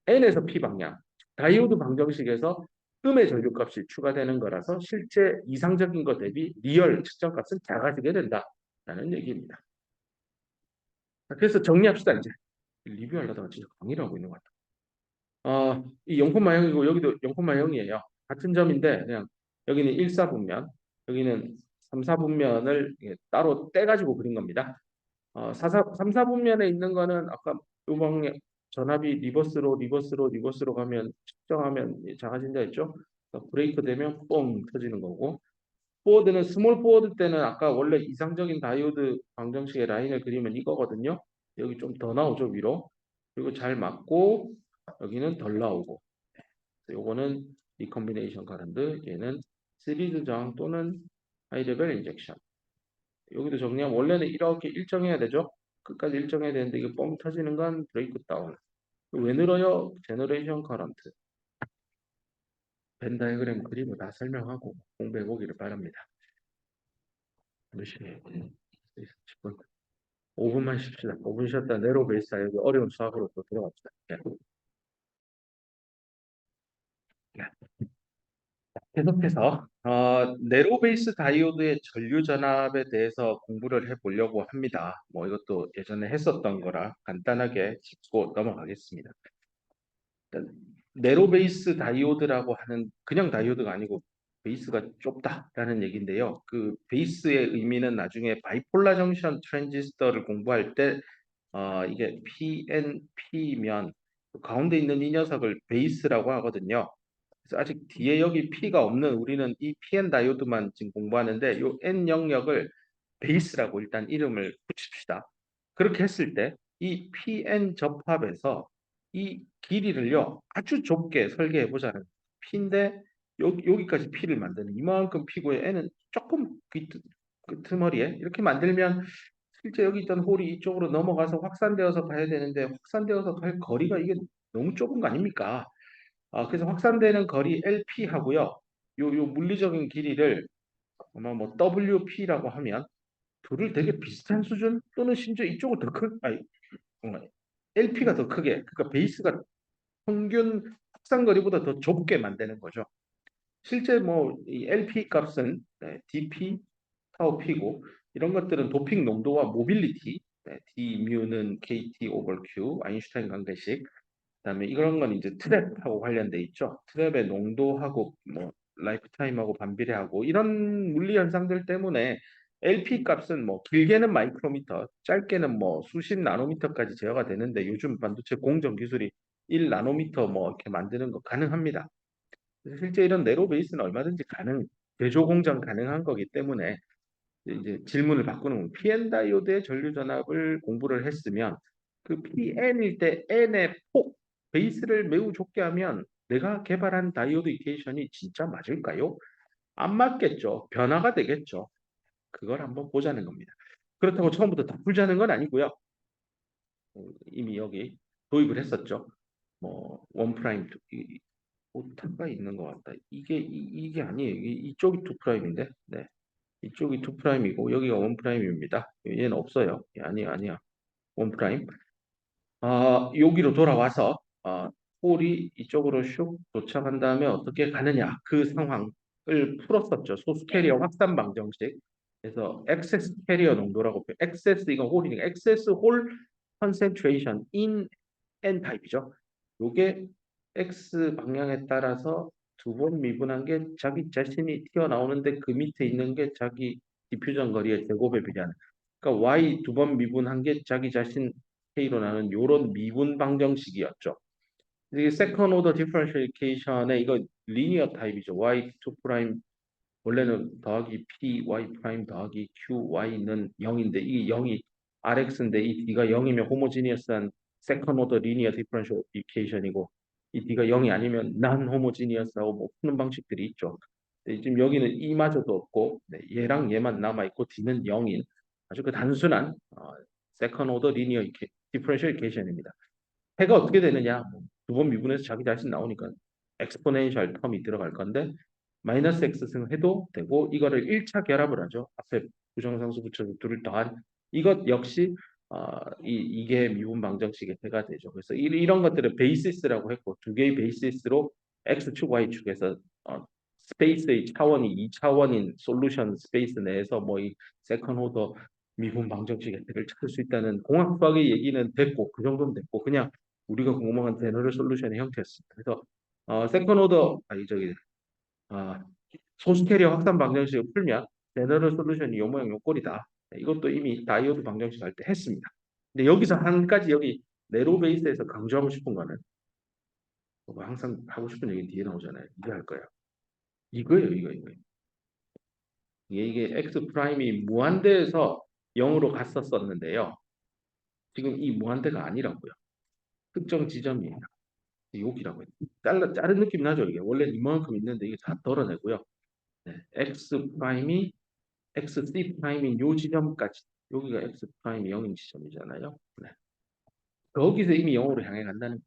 N에서 P 방향, 다이오드 방정식에서 음의 전류값이 추가되는 거라서 실제 이상적인 것 대비 리얼 측정값은 작아지게 된다라는 얘기입니다. 그래서 정리합시다 이제. 리뷰하려다가 진짜 강의를 하고 있는 것 같아요. 이 0,0이고 여기도 0,0이에요. 같은 점인데 그냥 여기는 1사분면, 여기는 3사분면을 따로 떼가지고 그린 겁니다. 3사분면에 있는 거는 아까 요방에 전압이 리버스로 가면 측정하면 작아진다 했죠. 브레이크 되면 뻥 터지는 거고 포워드는 스몰 포워드 때는 아까 원래 이상적인 다이오드 방정식의 라인을 그리면 이거거든요. 여기 좀 더 나오죠 위로. 그리고 잘 맞고 여기는 덜 나오고. 요거는 리컴비네이션 가랜드, 얘는 시리즈 저항 또는 하이레벨 인젝션. 여기도 정리하면 원래는 이렇게 일정해야 되죠. 끝까지 일정해야 되는데 이게 뻥 터지는 건 브레이크 다운. 왜 늘어요? 제너레이션 커런트. 벤 다이어그램 그림을 다 설명하고 공부해 보기를 바랍니다. 몇 시에요? 10분. 5분만 쉽시다. 5분 쉬었다 네로 베이스 여기 어려운 수학으로 또 들어갑시다. 네. 네. 계속해서 네로 베이스 다이오드의 전류 전압에 대해서 공부를 해보려고 합니다. 뭐 이것도 예전에 했었던 거라 간단하게 짚고 넘어가겠습니다. 일단 네로 베이스 다이오드라고 하는 그냥 다이오드가 아니고 베이스가 좁다라는 얘기인데요. 그 베이스의 의미는 나중에 바이폴라 정션 트랜지스터를 공부할 때 이게 PNP면 가운데 있는 이 녀석을 베이스라고 하거든요. 그래서 아직 뒤에 여기 P가 없는 우리는 이 PN 다이오드만 지금 공부하는데 이 N 영역을 베이스라고 일단 이름을 붙입시다. 그렇게 했을 때 이 PN 접합에서 이 길이를요 아주 좁게 설계해 보자는 P인데 여기까지 P를 만드는 이만큼 P고의 N은 조금 그 틈머리에 이렇게 만들면 실제 여기 있던 홀이 이쪽으로 넘어가서 확산되어서 가야 되는데 확산되어서 갈 거리가 이게 너무 좁은 거 아닙니까? 그래서 확산되는 거리 LP 하고요. 요 물리적인 길이를 아마 뭐 WP라고 하면 둘을 되게 비슷한 수준 또는 심지어 이쪽을 더 아니, LP가 더 크게 그러니까 베이스가 평균 확산 거리보다 더 좁게 만드는 거죠. 실제 뭐 이 LP 값은 DP 타워 P고 이런 것들은 도핑 농도와 모빌리티, D 뮤는 KT 오버 Q, 아인슈타인 관계식. 그다음에 이런 건 이제 트랩하고 관련돼 있죠. 트랩의 농도하고 뭐 라이프타임하고 반비례하고 이런 물리 현상들 때문에 LP 값은 뭐 길게는 마이크로미터, 짧게는 뭐 수십 나노미터까지 제어가 되는데 요즘 반도체 공정 기술이 1 나노미터 뭐 이렇게 만드는 거 가능합니다. 그래서 실제 이런 네로 베이스는 얼마든지 제조 공정 가능한 거기 때문에 이제 질문을 바꾸는 PN 다이오드의 전류 전압을 공부를 했으면 그 PN일 때 N의 폭 베이스를 매우 좁게 하면 내가 개발한 다이오드 이퀘이션이 진짜 맞을까요? 안 맞겠죠. 변화가 되겠죠. 그걸 한번 보자는 겁니다. 그렇다고 처음부터 다 풀자는 건 아니고요. 이미 여기 도입을 했었죠. 뭐 원프라임 오타가 있는 것 같다. 이게 아니에요. 이쪽이 투 프라임인데. 네. 이쪽이 투 프라임이고 여기가 원 프라임입니다. 얘는 없어요. 아니야. 원 프라임. 여기로 돌아와서 홀이 이쪽으로 슉 도착한 다음에 어떻게 가느냐 그 상황을 풀었었죠. 소수 캐리어 확산 방정식. 그래서 액세스 캐리어 농도라고 액세스 이건 홀이니까 액세스 홀 컨센트레이션 in N 타입이죠. 요게 X 방향에 따라서 두 번 미분한 게 자기 자신이 튀어나오는데 그 밑에 있는 게 자기 디퓨전 거리의 제곱에 비례하는. 그러니까 Y 두 번 미분한 게 자기 자신 K로 나는 요런 미분 방정식이었죠. 이게 세컨 오더 디퍼런셜이케이션의 이거 리니어 타입이죠. Y2 프라임 원래는 더하기 P, Y 프라임 더하기 Q, Y는 0인데 이게 0이 RX인데 이 D가 0이면 호모지니어스한 세컨 오더 리니어 디퍼런셜 이케이션이고 이 D가 0이 아니면 난 호모지니어스하고 뭐 푸는 방식들이 있죠. 근데 지금 여기는 E마저도 없고 네, 얘랑 얘만 남아있고 D는 0인 아주 그 단순한 세컨 오더 리니어 디퍼런셜 이케이션입니다. 해가 어떻게 되느냐? 두 번 미분해서 자기 자신 나오니까 엑스포넨셜 텀이 들어갈 건데 마이너스 x승 해도 되고 이거를 1차 결합을 하죠. 앞에 부정상수 붙여서 둘을 더한 이것 역시 이게 미분 방정식의 해가 되죠. 그래서 이런 것들을 베이시스라고 했고 두 개의 베이시스로 x축 y축에서 스페이스의 차원이 2차원인 솔루션 스페이스 내에서 뭐 이 세컨 오더 미분 방정식의 해를 찾을 수 있다는 공학과학의 얘기는 됐고 그 정도는 됐고 그냥 우리가 궁금한 제너럴 솔루션의 형태였습니다. 그래서 세컨 오더 아니 저기 소수 캐리어 확산 방정식을 풀면 제너럴 솔루션이 요 모양 요 꼴이다. 네, 이것도 이미 다이오드 방정식 할 때 했습니다. 근데 여기서 한 가지 여기 네로 베이스에서 강조하고 싶은 거는 뭐 항상 하고 싶은 얘기 뒤에 나오잖아요. 이게 할 거야. 이거예요, 이거. 이게 x 프라임이 무한대에서 0으로 갔었었는데요. 지금 이 무한대가 아니라고요. 특정 지점이에요. 여기라고 해요. 자른 느낌 나죠, 이게. 원래 이만큼 있는데 이게 다 덜어내고요. 네, x 프라임이 xc 프라임인 요 지점까지 여기가 x 프라임이 0인 지점이잖아요. 네. 거기서 이미 0으로 향해 간다는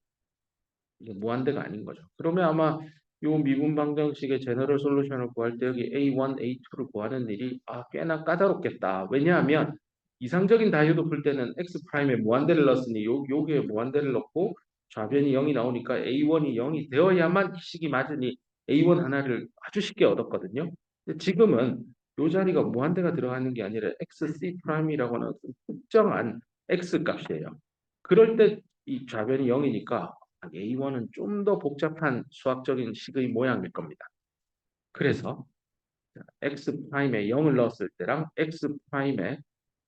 이게 무한대가 아닌 거죠. 그러면 아마 요 미분 방정식의 제너럴 솔루션을 구할 때 여기 A1, A2를 구하는 일이 꽤나 까다롭겠다. 왜냐하면 이상적인 다이오드 풀 때는 x 프라임에 무한대를 넣었으니 요게 무한대를 넣고 좌변이 0이 나오니까 A1이 0이 되어야만 이 식이 맞으니 A1 하나를 아주 쉽게 얻었거든요. 근데 지금은 요 자리가 무한대가 들어가는 게 아니라 XC 프라임이라고 하는 특정한 X 값이에요. 그럴 때 이 좌변이 0이니까 A1은 좀 더 복잡한 수학적인 식의 모양일 겁니다. 그래서 X 프라임에 0을 넣었을 때랑 X 프라임에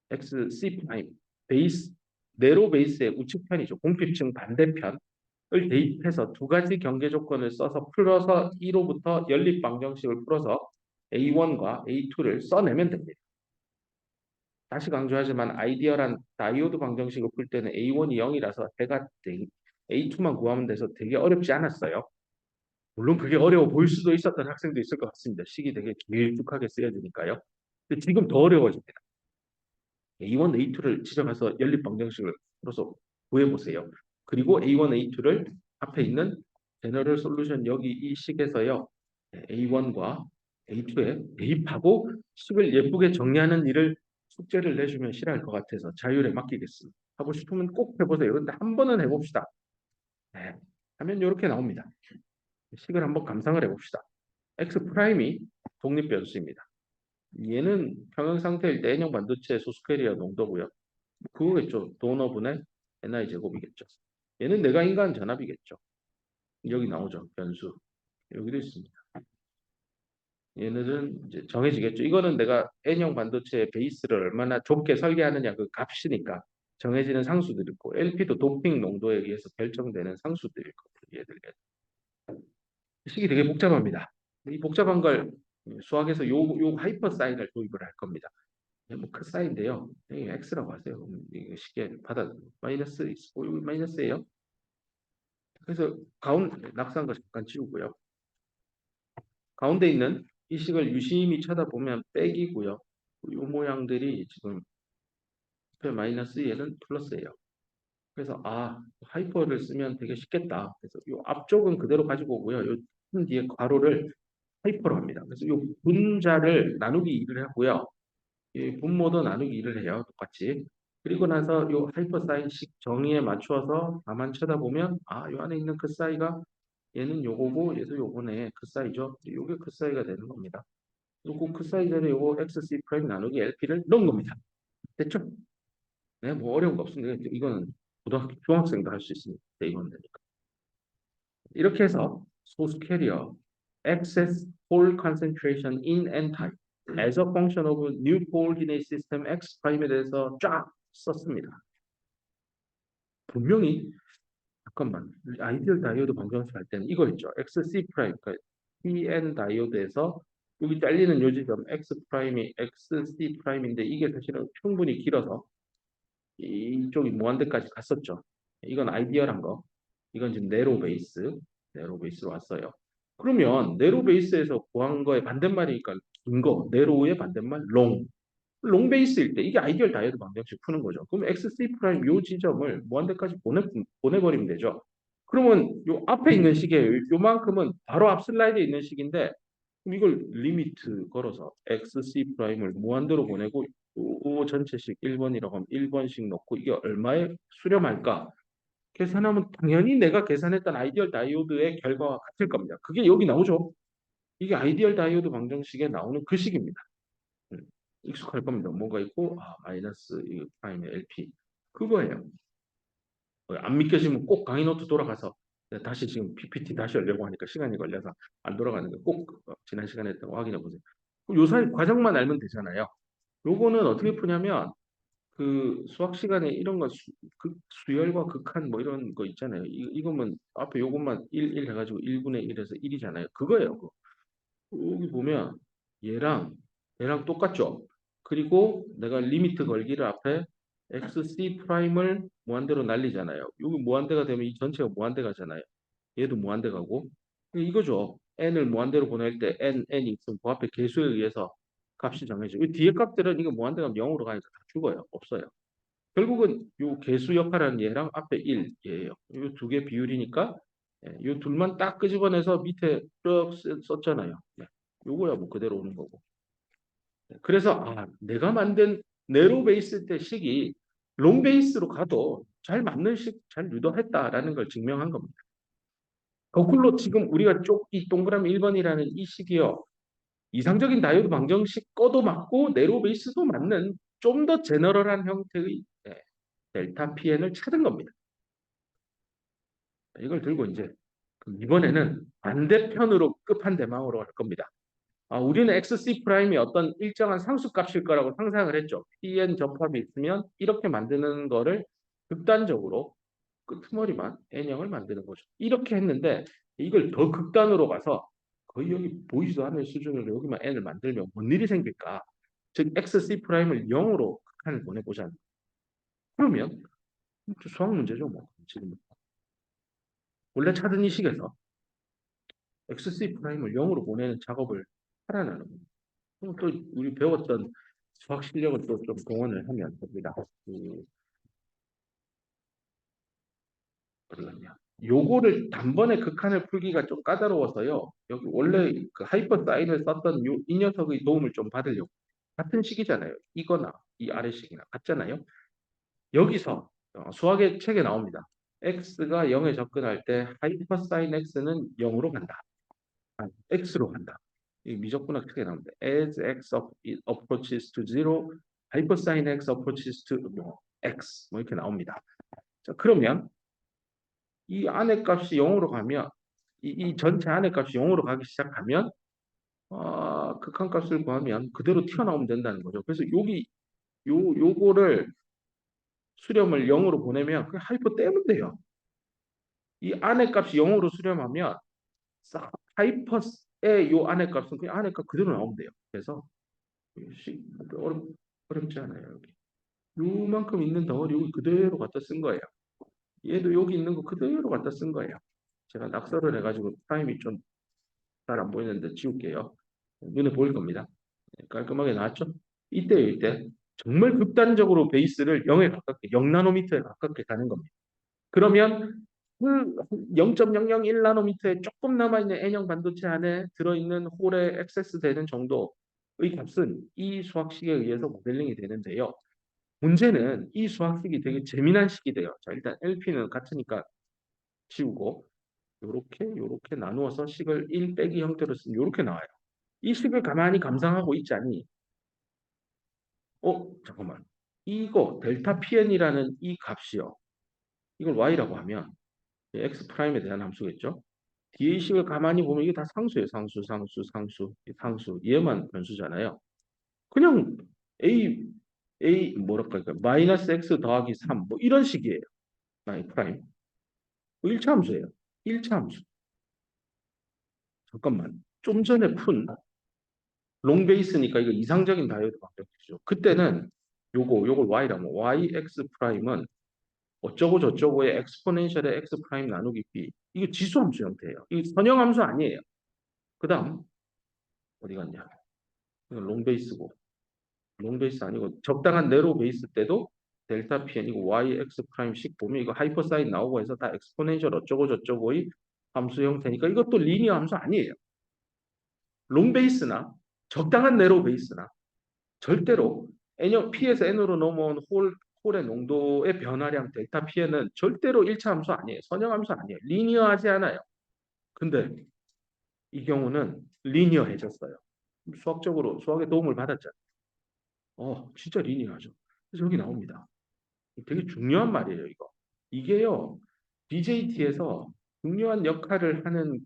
XC 프라임 베이스 네로 베이스의 우측편이죠. 공핍층 반대편을 대입해서 두 가지 경계 조건을 써서 풀어서 1호부터 연립 방정식을 풀어서 A1과 A2를 써내면 됩니다. 다시 강조하지만 아이디어란 다이오드 방정식을 풀 때는 A1이 0이라서 해가 A2만 구하면 돼서 되게 어렵지 않았어요. 물론 그게 어려워 보일 수도 있었던 학생도 있을 것 같습니다. 식이 되게 길쭉하게 쓰여지니까요. 근데 지금 더 어려워집니다. A1, A2를 지정해서 연립 방정식을 풀어서 구해보세요. 그리고 A1, A2를 앞에 있는 제너럴 솔루션 여기 이 식에서요. A1과 A2에 대입하고 식을 예쁘게 정리하는 일을 숙제를 내주면 싫어할 것 같아서 자율에 맡기겠습니다. 하고 싶으면 꼭 해보세요. 근데 한 번은 해봅시다. 네. 하면 이렇게 나옵니다. 식을 한번 감상을 해봅시다. X 프라임이 독립변수입니다. 얘는 평형 상태일 때 N형 반도체 소스퀘리아 농도고요. 그거겠죠. 도너분의 NI 제곱이겠죠. 얘는 내가 인간 전압이겠죠. 여기 나오죠. 변수. 여기도 있습니다. 얘네들은 이제 정해지겠죠. 이거는 내가 N형 반도체의 베이스를 얼마나 좁게 설계하느냐 그 값이니까 정해지는 상수들이 있고 LP도 도핑 농도에 의해서 결정되는 상수들일 거예요. 얘들. 식이 되게 복잡합니다. 이 복잡한 걸 수학에서 요 하이퍼 사인을 도입을 할 겁니다. 뭐 코사인인데요. 여기 x라고 하세요. 이거 식에 받아 마이너스 마이너스예요. 그래서 가운데 낙수한 거 잠깐 지우고요. 가운데 있는 이 식을 유심히 쳐다보면 빼기고요. 이 모양들이 지금 옆에 마이너스 얘는 플러스예요. 그래서 하이퍼를 쓰면 되게 쉽겠다. 그래서 이 앞쪽은 그대로 가지고 오고요. 요 뒤에 괄호를 하이퍼로 합니다. 그래서 이 분자를 나누기 2를 하고요. 이 분모도 나누기 2를 해요. 똑같이. 그리고 나서 이 하이퍼사인식 정의에 맞추어서 가만 쳐다보면 요 안에 있는 그 사이가 얘는 요거고 얘도 요거네. 그 사이죠. 요게 그 사이가 되는 겁니다. 요거 그 사이 전에 요거 XC 프라임 나누기 LP를 넣은 겁니다. 됐죠? 네, 뭐 어려운 거 없습니다. 이거는 고등학교 중학생도 할 수 있습니다. 네, 이건 되니까. 이렇게 해서 소스 캐리어 excess pole concentration in n-type as a function of new coordinate system X'에 대해서 쫙 썼습니다. 분명히 잠깐만 아이디얼 다이오드 방정식 할 때는 이거 있죠. XC 프라임 그러니까 PN 다이오드에서 여기 잘리는 요 지점 X 프라임이 XC 프라임인데 이게 사실은 충분히 길어서 이쪽이 무한대까지 갔었죠. 이건 아이디얼한 거. 이건 지금 네로 베이스로 왔어요. 그러면 네로 베이스에서 구한 거의 반대말이니까 긴 거, 네로의 반대말 롱 베이스일 때 이게 아이디얼 다이어드 방정식 푸는 거죠. 그럼 XC 프라임 요 지점을 무한대까지 보내버리면 되죠. 그러면 요 앞에 있는 식에 요만큼은 바로 앞 슬라이드에 있는 식인데 그럼 이걸 리미트 걸어서 XC 프라임을 무한대로 보내고 요 전체식 1번이라고 하면 1번씩 넣고 이게 얼마에 수렴할까? 계산하면 당연히 내가 계산했던 아이디얼 다이오드의 결과와 같을 겁니다. 그게 여기 나오죠. 이게 아이디얼 다이오드 방정식에 나오는 그 식입니다. 음, 익숙할 겁니다. 뭐가 있고 마이너스 이 프라임의 LP 그거예요. 안 믿겨지면 꼭 강의 노트 돌아가서 다시 지금 PPT 다시 하려고 하니까 시간이 걸려서 안 돌아가는 거 꼭 지난 시간에 했던 거 확인해 보세요. 요 사이 과정만 알면 되잖아요. 요거는 어떻게 푸냐면 그 수학 시간에 이런 거 수열과 극한 뭐 이런 거 있잖아요. 이거면 앞에 요것만 1 해가지고 1분의 1에서 1이잖아요. 그거예요. 그거. 여기 보면 얘랑 똑같죠. 그리고 내가 리미트 걸기를 앞에 XC 프라임을 무한대로 날리잖아요. 여기 무한대가 되면 이 전체가 무한대 가잖아요. 얘도 무한대 가고 이거죠. n을 무한대로 보낼 때 n이 있으면 그 앞에 개수에 의해서 값이 정해져. 이 뒤에 값들은 이거 무한대 가면 0으로 가니까 다 죽어요. 없어요. 결국은 요 개수 역할하는 얘랑 앞에 1 얘예요. 이 두 개 비율이니까 이 둘만 딱 끄집어내서 밑에 쭉 썼잖아요. 요거야 뭐 그대로 오는 거고. 그래서 내가 만든 네로 베이스 때 식이 롱 베이스로 가도 잘 맞는 식 잘 유도했다라는 걸 증명한 겁니다. 거꾸로 지금 우리가 이 동그라미 1번이라는 이 식이요. 이상적인 다이오드 방정식 꺼도 맞고 네로 베이스도 맞는 좀 더 제너럴한 형태의 델타 PN을 찾은 겁니다. 이걸 들고 이제 이번에는 반대편으로 끝판대망으로 갈 겁니다. 우리는 XC 프라임이 어떤 일정한 상수값일 거라고 상상을 했죠. PN 접합이 있으면 이렇게 만드는 거를 극단적으로 끄트머리만 N형을 만드는 거죠. 이렇게 했는데 이걸 더 극단으로 가서 거의 여기 보이지도 않는 수준으로 여기만 N을 만들면 뭔 일이 생길까? 즉 XC 프라임을 0으로 극한을 보내보자. 그러면 수학 문제죠. 뭐 지금 원래 찾은 이 식에서 XC 프라임을 0으로 보내는 작업을 하라는 겁니다. 그럼 또 우리 배웠던 수학 실력을 또 좀 동원을 하면 됩니다. 어디갔냐? 요거를 단번에 극한을 풀기가 좀 까다로워서요. 여기 원래 그 하이퍼 사인을 썼던 이 녀석의 도움을 좀 받으려고. 같은 식이잖아요. 이거나 이 아래식이나 같잖아요. 여기서 수학의 책에 나옵니다. x가 0에 접근할 때 하이퍼 사인 x는 0으로 간다. x로 간다. 이 미적분학 크게 나옵니다. As x approaches to zero, hypersin x approaches to 뭐, x 뭐 이렇게 나옵니다. 자, 그러면 이 안의 값이 0으로 가면 이 전체 안의 값이 0으로 가기 시작하면 극한값을 구하면 그대로 튀어나오면 된다는 거죠. 그래서 요거를 수렴을 0으로 보내면 그냥 하이퍼 떼면 돼요. 이 안의 값이 0으로 수렴하면 하이퍼의 요 안의 값은 그냥 안의 값 그대로 나오면 돼요. 그래서 어렵지 않아요. 여기. 요만큼 있는 덩어리 여기 그대로 갖다 쓴 거예요. 얘도 여기 있는 거 그대로 갖다 쓴 거예요. 제가 낙서를 해가지고 타임이 좀 잘 안 보이는데 지울게요. 눈에 보일 겁니다. 깔끔하게 나왔죠? 이때 정말 극단적으로 베이스를 0에 가깝게 0나노미터에 가깝게 가는 겁니다. 그러면 그 0.001나노미터에 조금 남아있는 N형 반도체 안에 들어있는 홀에 액세스 되는 정도의 값은 이 수학식에 의해서 모델링이 되는데요. 문제는 이 수학식이 되게 재미난 식이 돼요. 자, 일단 LP는 같으니까 지우고 요렇게 나누어서 식을 1 빼기 형태로 쓰면 요렇게 나와요. 이 식을 가만히 감상하고 있자니 잠깐만. 이거 델타 PN이라는 이 값이요. 이걸 Y라고 하면 X 프라임에 대한 함수겠죠. 뒤에 식을 가만히 보면 이게 다 상수예요. 상수. 얘만 변수잖아요. 그냥 뭐랄까, 마이너스 X 더하기 3, 뭐 이런 식이에요. Y 프라임. 1차 함수예요. 1차 함수. 잠깐만. 좀 전에 푼 롱베이스니까 이거 이상적인 다이오드 방정식이죠. 그때는 요걸 Y라고. YX 프라임은 어쩌고 저쩌고의 엑스포넨셜의 X 프라임 나누기 B. 이게 지수함수 형태예요. 이게 선형함수 아니에요. 그 다음 어디 갔냐? 이건 롱베이스고. 롱베이스 아니고 적당한 네로 베이스 때도 델타 PN 이거 YX 프라임씩 보면 이거 하이퍼사인 나오고 해서 다 엑스포넨셜 어쩌고 저쩌고의 함수 형태니까 이것도 리니어 함수 아니에요. 롱베이스나 적당한 네로 베이스나 절대로 N형 P에서 N으로 넘어온 홀의 농도의 변화량 델타 P는 절대로 1차 함수 아니에요. 선형 함수 아니에요. 리니어하지 않아요. 근데 이 경우는 리니어해졌어요. 수학의 도움을 받았잖아요. 진짜 리니어하죠. 그래서 여기 나옵니다. 되게 중요한 말이에요, 이거. 이게요, BJT에서 중요한 역할을 하는,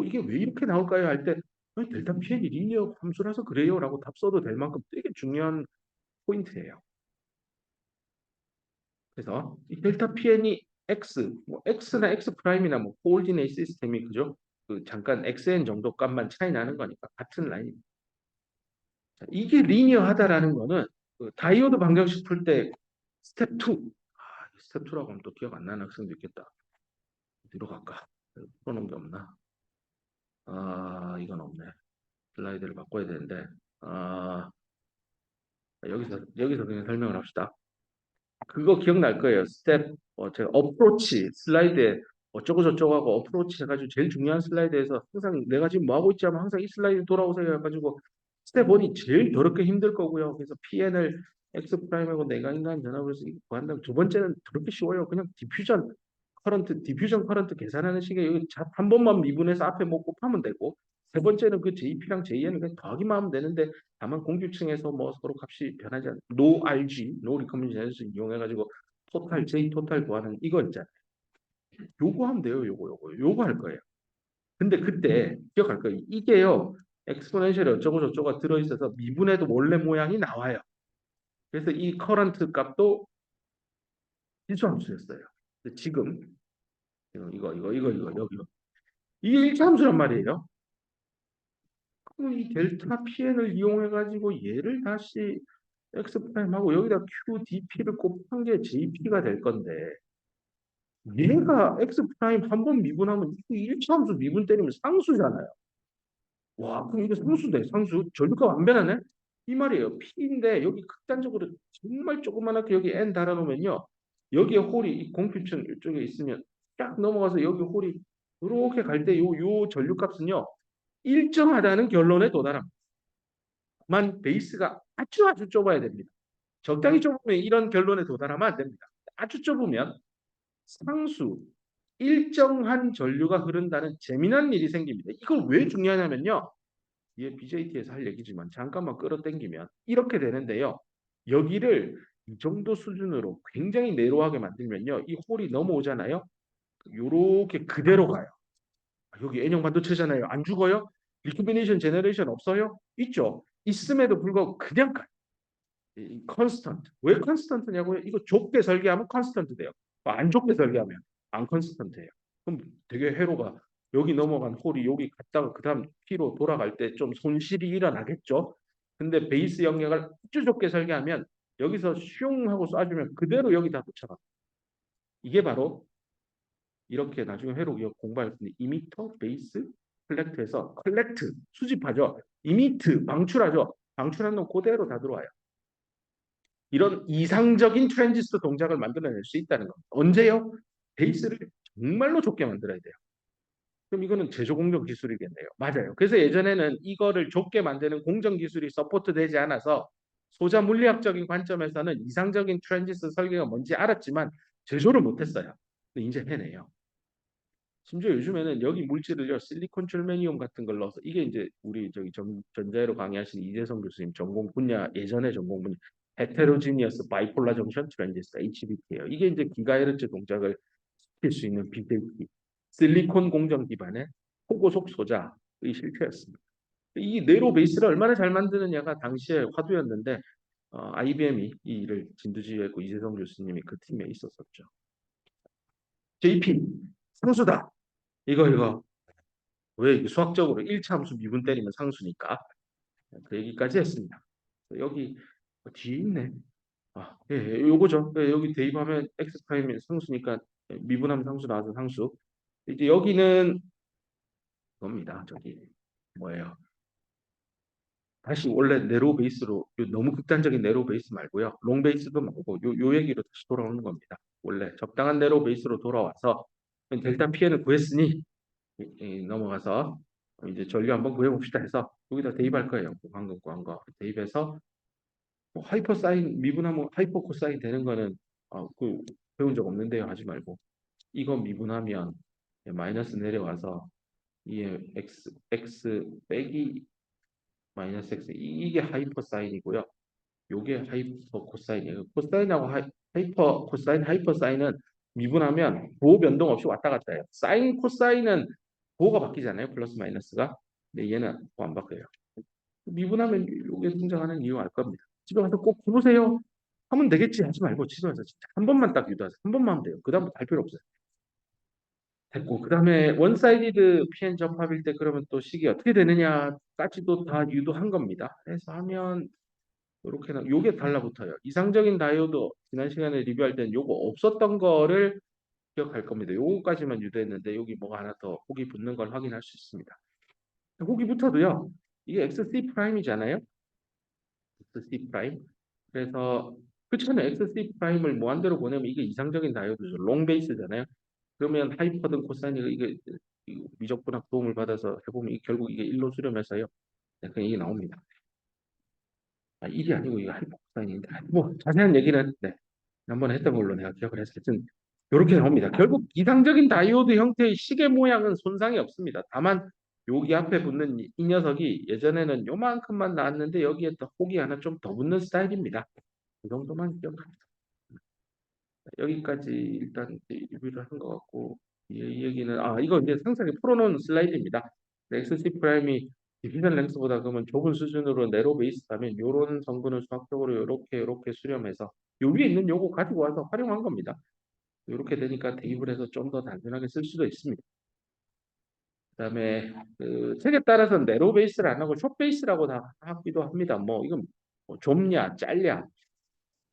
이게 왜 이렇게 나올까요? 할 때, 델타 PN이 리니어 함수라서 그래요. 라고 답 써도 될 만큼 되게 중요한 포인트예요. 그래서 이 델타 PN이 X, 뭐 X나 X 프라임이나 뭐 코올디네이트 시스템이 그죠? 그 잠깐 XN 정도 값만 차이 나는 거니까 같은 라인입니다. 이게 리니어하다라는 거는 그 다이오드 방정식 풀 때 스텝 2. 스텝 2라고 하면 또 기억 안 나는 학생도 있겠다. 어디로 갈까? 풀어놓은 게 없나? 이건 없네. 슬라이드를 바꿔야 되는데. 여기서 그냥 설명을 합시다. 그거 기억날 거예요. 스텝, 제가 어프로치 슬라이드에 어쩌고 저쩌고 하고 어프로치 해가지고 제일 중요한 슬라이드에서 항상 내가 지금 뭐 하고 있지 하면 항상 이 슬라이드 돌아오세요 해가지고 스텝 1이 제일 더럽게 힘들 거고요. 그래서 PN을 X 프라임하고 내가 인간 전압으로서 구한다면 두 번째는 더럽게 쉬워요. 그냥 디퓨전 커런트 계산하는 식의 여기 한 번만 미분해서 앞에 뭐 곱하면 되고 세 번째는 그 JP랑 JN을 그냥 더하기만 하면 되는데 다만 공규층에서 뭐 서로 값이 변하지 않는 no RG, no recombination 이용해가지고 토탈 J 토탈 구하는 이거 있잖아요. 요거 하면 돼요. 요거 할 거예요. 근데 그때 기억할 거예요. 이게요. 엑스포넨셜이 어쩌고 저쩌고가 들어있어서 미분해도 원래 모양이 나와요. 그래서 이 커런트 값도 일수함수였어요. 근데 지금 이거 여기 이게 일차함수란 말이에요. 그럼 이 델타 PN을 이용해가지고 얘를 다시 X 프라임하고 여기다 QDP를 곱한 게 JP가 될 건데 얘가 X 프라임 한 번 미분하면 이거 1차함수 미분 때리면 상수잖아요. 와, 그럼 이거 상수네, 상수. 전류값 안 변하네? 이 말이에요. P인데 여기 극단적으로 정말 조그만하게 여기 N 달아놓으면요. 여기에 홀이 이 공표층 이쪽에 있으면 딱 넘어가서 여기 홀이 이렇게 갈 때 요 전류값은요. 일정하다는 결론에 도달합니다. 만 베이스가 아주 좁아야 됩니다. 적당히 좁으면 이런 결론에 도달하면 안 됩니다. 아주 좁으면 상수, 일정한 전류가 흐른다는 재미난 일이 생깁니다. 이걸 왜 중요하냐면요. 뒤에 BJT에서 할 얘기지만 잠깐만 끌어당기면 이렇게 되는데요. 여기를 이 정도 수준으로 굉장히 내로하게 만들면요. 이 홀이 넘어오잖아요. 요렇게 그대로 가요. 여기 N형 반도체잖아요. 안 죽어요? 리코비네이션 제너레이션 없어요? 있죠. 있음에도 불구하고 그냥 가요. 컨스턴트. 왜 컨스턴트냐고요? 이거 좁게 설계하면 컨스턴트 돼요. 안 좁게 설계하면 안 컨스턴트예요. 그럼 되게 회로가 여기 넘어간 홀이 여기 갔다가 그다음 P로 돌아갈 때 좀 손실이 일어나겠죠. 근데 베이스 영역을 아주 좁게 설계하면 여기서 슝 하고 쏴주면 그대로 여기 다 도착합니다. 이게 바로 이렇게 나중에 회로 공부할 때 이미터, 베이스, 컬렉트에서 컬렉트 수집하죠. 이미트 방출하죠. 방출한 놈 그대로 다 들어와요. 이런 이상적인 트랜지스터 동작을 만들어낼 수 있다는 겁니다. 언제요? 베이스를 정말로 좁게 만들어야 돼요. 그럼 이거는 제조 공정 기술이겠네요. 맞아요. 그래서 예전에는 이거를 좁게 만드는 공정 기술이 서포트 되지 않아서 소자 물리학적인 관점에서는 이상적인 트랜지스터 설계가 뭔지 알았지만 제조를 못했어요. 근데 이제 해내요. 심지어 요즘에는 여기 물질을요 실리콘 절메니움 같은 걸 넣어서 이게 이제 우리 저기 전자회로 강의하신 이재성 교수님 전공 분야 예전에 전공 분야 헤테로지니어스 바이폴라 정션 트랜지스터 HBT예요. 이게 이제 기가헤르츠 동작을 시킬 수 있는 BJT 실리콘 공정 기반의 초고속 소자의 실체였습니다. 이 네로 베이스를 얼마나 잘 만드느냐가 당시에 화두였는데 IBM이 이 일을 진두지휘했고 이재성 교수님이 그 팀에 있었었죠. JP 상수다. 이거 왜 수학적으로 1차 함수 미분 때리면 상수니까 그 얘기까지 했습니다. 여기 뒤에 있네. 예, 요거죠. 예, 여기 대입하면 x 프라임이 상수니까 미분하면 상수 나와서 상수. 이제 여기는 겁니다. 저기 뭐예요? 다시 원래 네로 베이스로 너무 극단적인 네로 베이스 말고요. 롱 베이스도 말고 요 얘기로 다시 돌아오는 겁니다. 원래 적당한 네로 베이스로 돌아와서 델타 Pn을 구했으니 넘어가서 이제 전류 한번 구해봅시다 해서 여기다 대입할 거예요. 방금 구한 거 대입해서 뭐 하이퍼 사인 미분하면 하이퍼 코사인 되는 거는 그 배운 적 없는데요. 하지 말고 이거 미분하면 마이너스 내려와서 이게 x 빼기 마이너스 x 이게 하이퍼 사인이고요. 요게 하이퍼 코사인이에요. 코사인하고 하이퍼 코사인 하이퍼 사인은 미분하면 부호 변동 없이 왔다 갔다 해요. 사인 코사인은 부호가 바뀌잖아요. 플러스 마이너스가. 근데 얘는 부호 안 바뀌어요. 미분하면 이게 등장하는 이유 알 겁니다. 집에 가서 꼭 해보세요. 하면 되겠지 하지 말고 집에서 진짜 한 번만 딱 유도하세요. 한 번만 하면 돼요. 그 다음부터 할 필요 없어요. 됐고 그 다음에 원사이디드 PN 접합일 때 그러면 또 식이 어떻게 되느냐까지도 다 유도한 겁니다. 그래서 하면 이렇게는 요게 달라붙어요. 이상적인 다이오드 지난 시간에 리뷰할 때는 요거 없었던 거를 기억할 겁니다. 요거까지만 유도했는데 여기 뭐가 하나 더 혹이 붙는 걸 확인할 수 있습니다. 혹이 붙어도요. 이게 XC 프라임이잖아요. XC 프라임. 그래서 그렇잖아요. XC 프라임을 무한대로 보내면 이게 이상적인 다이오드죠. 롱 베이스잖아요. 그러면 하이퍼든 코사인이 이게 미적분학 도움을 받아서 해보면 결국 이게 일로 수렴해서요. 네, 그냥 이게 나옵니다. 1이 아니고 이게 하이퍼 코사인인데 뭐 자세한 얘기는 네, 한번 했던 걸로 내가 기억을 했을 때 이렇게 나옵니다. 결국 이상적인 다이오드 형태의 시계 모양은 손상이 없습니다. 다만 여기 앞에 붙는 이 녀석이 예전에는 요만큼만 나왔는데 여기에 또 혹이 하나 좀 더 붙는 스타일입니다. 그 정도만 기억합니다. 여기까지 일단 리뷰를 한 것 같고 이 얘기는 이거 이제 상세하게 풀어놓은 슬라이드입니다. XC 프라임이 디비전 랭스보다 그러면 좁은 수준으로 네로 베이스라면 이런 성분을 수학적으로 이렇게 수렴해서 요 위에 있는 요거 가지고 와서 활용한 겁니다. 이렇게 되니까 대입을 해서 좀 더 단순하게 쓸 수도 있습니다. 그다음에 그 책에 따라서는 네로 베이스를 안 하고 숏 베이스라고 다 하기도 합니다. 뭐 이건 뭐 좁냐 짧냐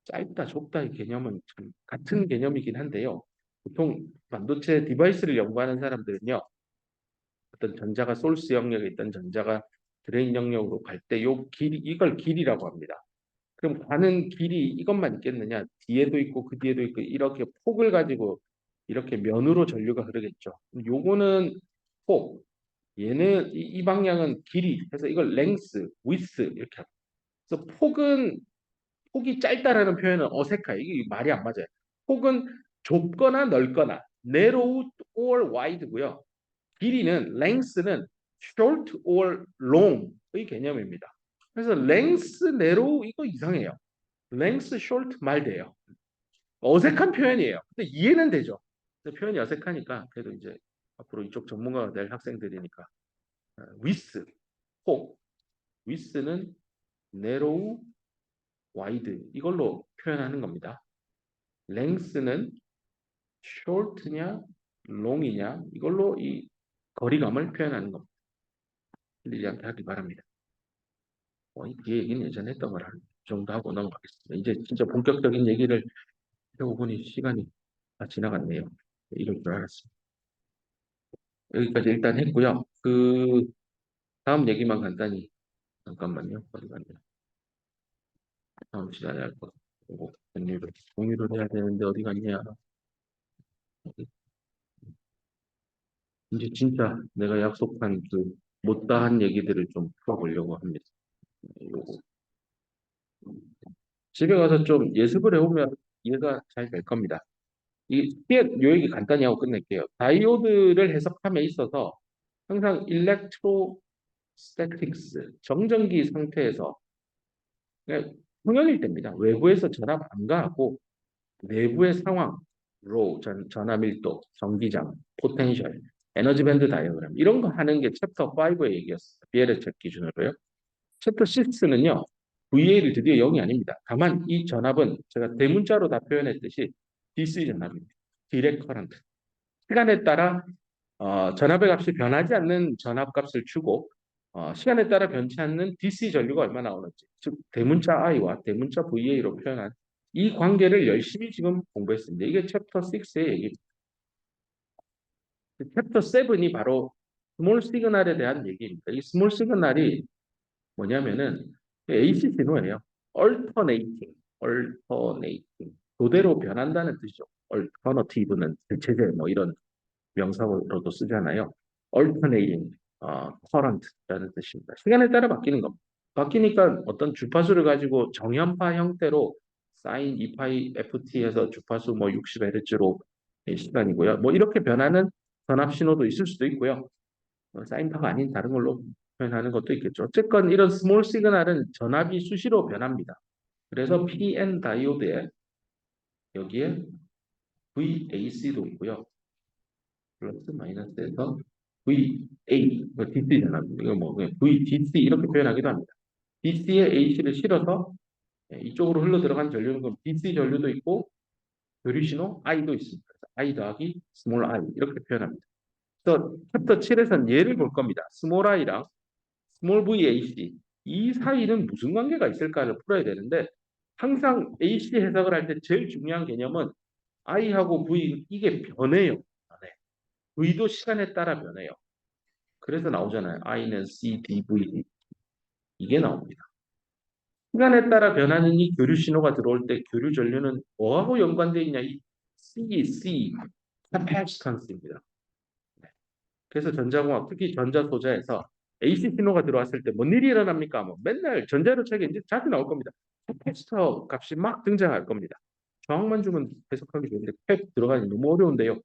짧다 좁다 의 개념은 참 같은 개념이긴 한데요. 보통 반도체 디바이스를 연구하는 사람들은요. 어떤 전자가 소스 영역에 있던 전자가 드레인 영역으로 갈 때 요 길이 이걸 길이라고 합니다. 그럼 가는 길이 이것만 있겠느냐? 뒤에도 있고 그 뒤에도 있고 이렇게 폭을 가지고 이렇게 면으로 전류가 흐르겠죠. 요거는 폭, 얘는 이 방향은 길이. 그래서 이걸 length, width 이렇게 합니다. 그래서 폭이 짧다라는 표현은 어색해요. 이게 말이 안 맞아요. 폭은 좁거나 넓거나 narrow or wide고요. 길이는 length는 short or long의 개념입니다. 그래서 length, narrow 이거 이상해요. length, short 말 돼요. 어색한 표현이에요. 근데 이해는 되죠. 근데 표현이 어색하니까 그래도 이제 앞으로 이쪽 전문가가 될 학생들이니까 width, 폭, width는 narrow, wide 이걸로 표현하는 겁니다. length는 short냐, long이냐 이걸로 이 거리감을 표현하는 겁니다. 틀리지 하기 바랍니다. 이 얘기는 예전에 했던 거라 정도 하고 넘어가겠습니다. 이제 진짜 본격적인 얘기를 하고 보니 시간이 다 지나갔네요. 이럴 줄 알았습니다. 여기까지 일단 했고요. 다음 얘기만 간단히 잠깐만요. 어디 갔냐? 다음 시간에 할 거. 그리고 공유를 해야 되는데 어디 갔냐? 이제 진짜 내가 약속한 못다한 얘기들을 좀 풀어보려고 합니다. 요거. 집에 가서 좀 예습을 해보면 이해가 잘 될 겁니다. 요 얘기 간단히 하고 끝낼게요. 다이오드를 해석함에 있어서 항상 일렉트로스태틱스, 정전기 상태에서 그냥 평형일 때입니다. 외부에서 전압 안 가하고 내부의 상황, 전압 밀도, 전기장, 포텐셜, 에너지 밴드 다이어그램 이런 거 하는 게 챕터 5의 얘기였어요. 비에르 책 기준으로요. 챕터 6는요. VA를 드디어 0이 아닙니다. 다만 이 전압은 제가 대문자로 다 표현했듯이 DC 전압입니다. 디렉 커런트. 시간에 따라 전압의 값이 변하지 않는 전압값을 주고 시간에 따라 변치 않는 DC 전류가 얼마나 나오는지 즉 대문자 I와 대문자 VA로 표현한 이 관계를 열심히 지금 공부했습니다. 이게 챕터 6의 얘기입니다. 챕터 7이 바로 스몰 시그널에 대한 얘기입니다. 이 스몰 시그널이 뭐냐면은 AC 신호예요. alternating. 도대로 변한다는 뜻이죠. alternative는 대체제 뭐 이런 명사로도 쓰잖아요. alternating current라는 뜻입니다. 시간에 따라 바뀌는 겁니다. 바뀌니까 어떤 주파수를 가지고 정연파 형태로 sin 2파이 ft에서 주파수 뭐 60Hz로 시간이고요. 뭐 이렇게 변하는 전압 신호도 있을 수도 있고요. 사인파가 아닌 다른 걸로 표현하는 것도 있겠죠. 어쨌건 이런 스몰 시그널은 전압이 수시로 변합니다. 그래서 PN 다이오드에 여기에 VAC도 있고요. 플러스 마이너스에서 VA, DC 전압입니다. 이거 뭐 VDC 이렇게 표현하기도 합니다. DC에 AC를 실어서 이쪽으로 흘러 들어간 전류는 그럼 DC 전류도 있고 교류 신호 I도 있습니다. I 더하기 스몰 I 이렇게 표현합니다. 그래서 챕터 7에서는 예를 볼 겁니다. 스몰 i랑 스몰 VAC 이 사이는 무슨 관계가 있을까를 풀어야 되는데 항상 AC 해석을 할 때 제일 중요한 개념은 I하고 V 이게 변해요. V도 시간에 따라 변해요. 그래서 나오잖아요. I는 C, D, V 이게 나옵니다. 시간에 따라 변하는 이 교류 신호가 들어올 때 교류 전류는 뭐하고 연관되어 있냐? 이 C, capacitanc입니다. 그래서 전자공학, 특히 전자소자에서 AC 신호가 들어왔을 때 뭔 일이 일어납니까? 뭐 맨날 전자료 책에 이제 자주 나올 겁니다. 캐파시터 값이 막 등장할 겁니다. 저항만 주면 해석하기 좋은데 캡 들어가니 너무 어려운데요.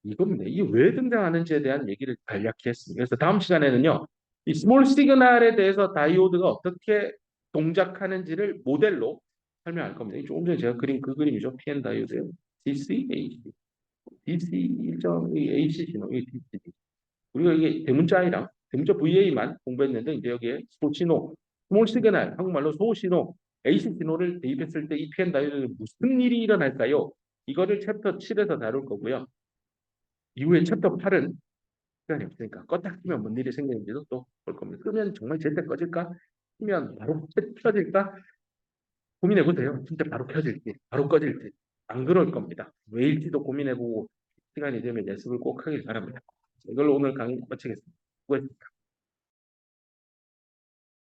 이겁니다. 이게 왜 등장하는지에 대한 얘기를 간략히 했습니다. 그래서 다음 시간에는요. 이 스몰 시그널에 대해서 다이오드가 어떻게 동작하는지를 모델로 설명할 겁니다. 조금 전에 제가 그린 그 그림이죠. PN 다이오드요. DC, AC. DC 일정의 AC 신호, 이 DC. 우리가 이게 대문자 I랑 대문자 VA만 공부했는데 이제 여기에 소신호, 스몰 시그널, 한국말로 소신호, AC 신호를 대입했을 때 이 PN 다이오드는 무슨 일이 일어날까요? 이거를 챕터 7에서 다룰 거고요. 이후에 챕터 8은 시간이 없으니까 껐다 키면 뭔 일이 생기는지도 또 볼 겁니다. 끄면 정말 제때 꺼질까? 키면 바로 켜질까? 고민해 보세요. 진짜 바로 켜질지, 바로 꺼질지. 안 그럴 겁니다. 왜일지도 고민해보고 시간이 되면 연습을 꼭 하길 바랍니다. 이걸로 오늘 강의 마치겠습니다. 수고했습니다.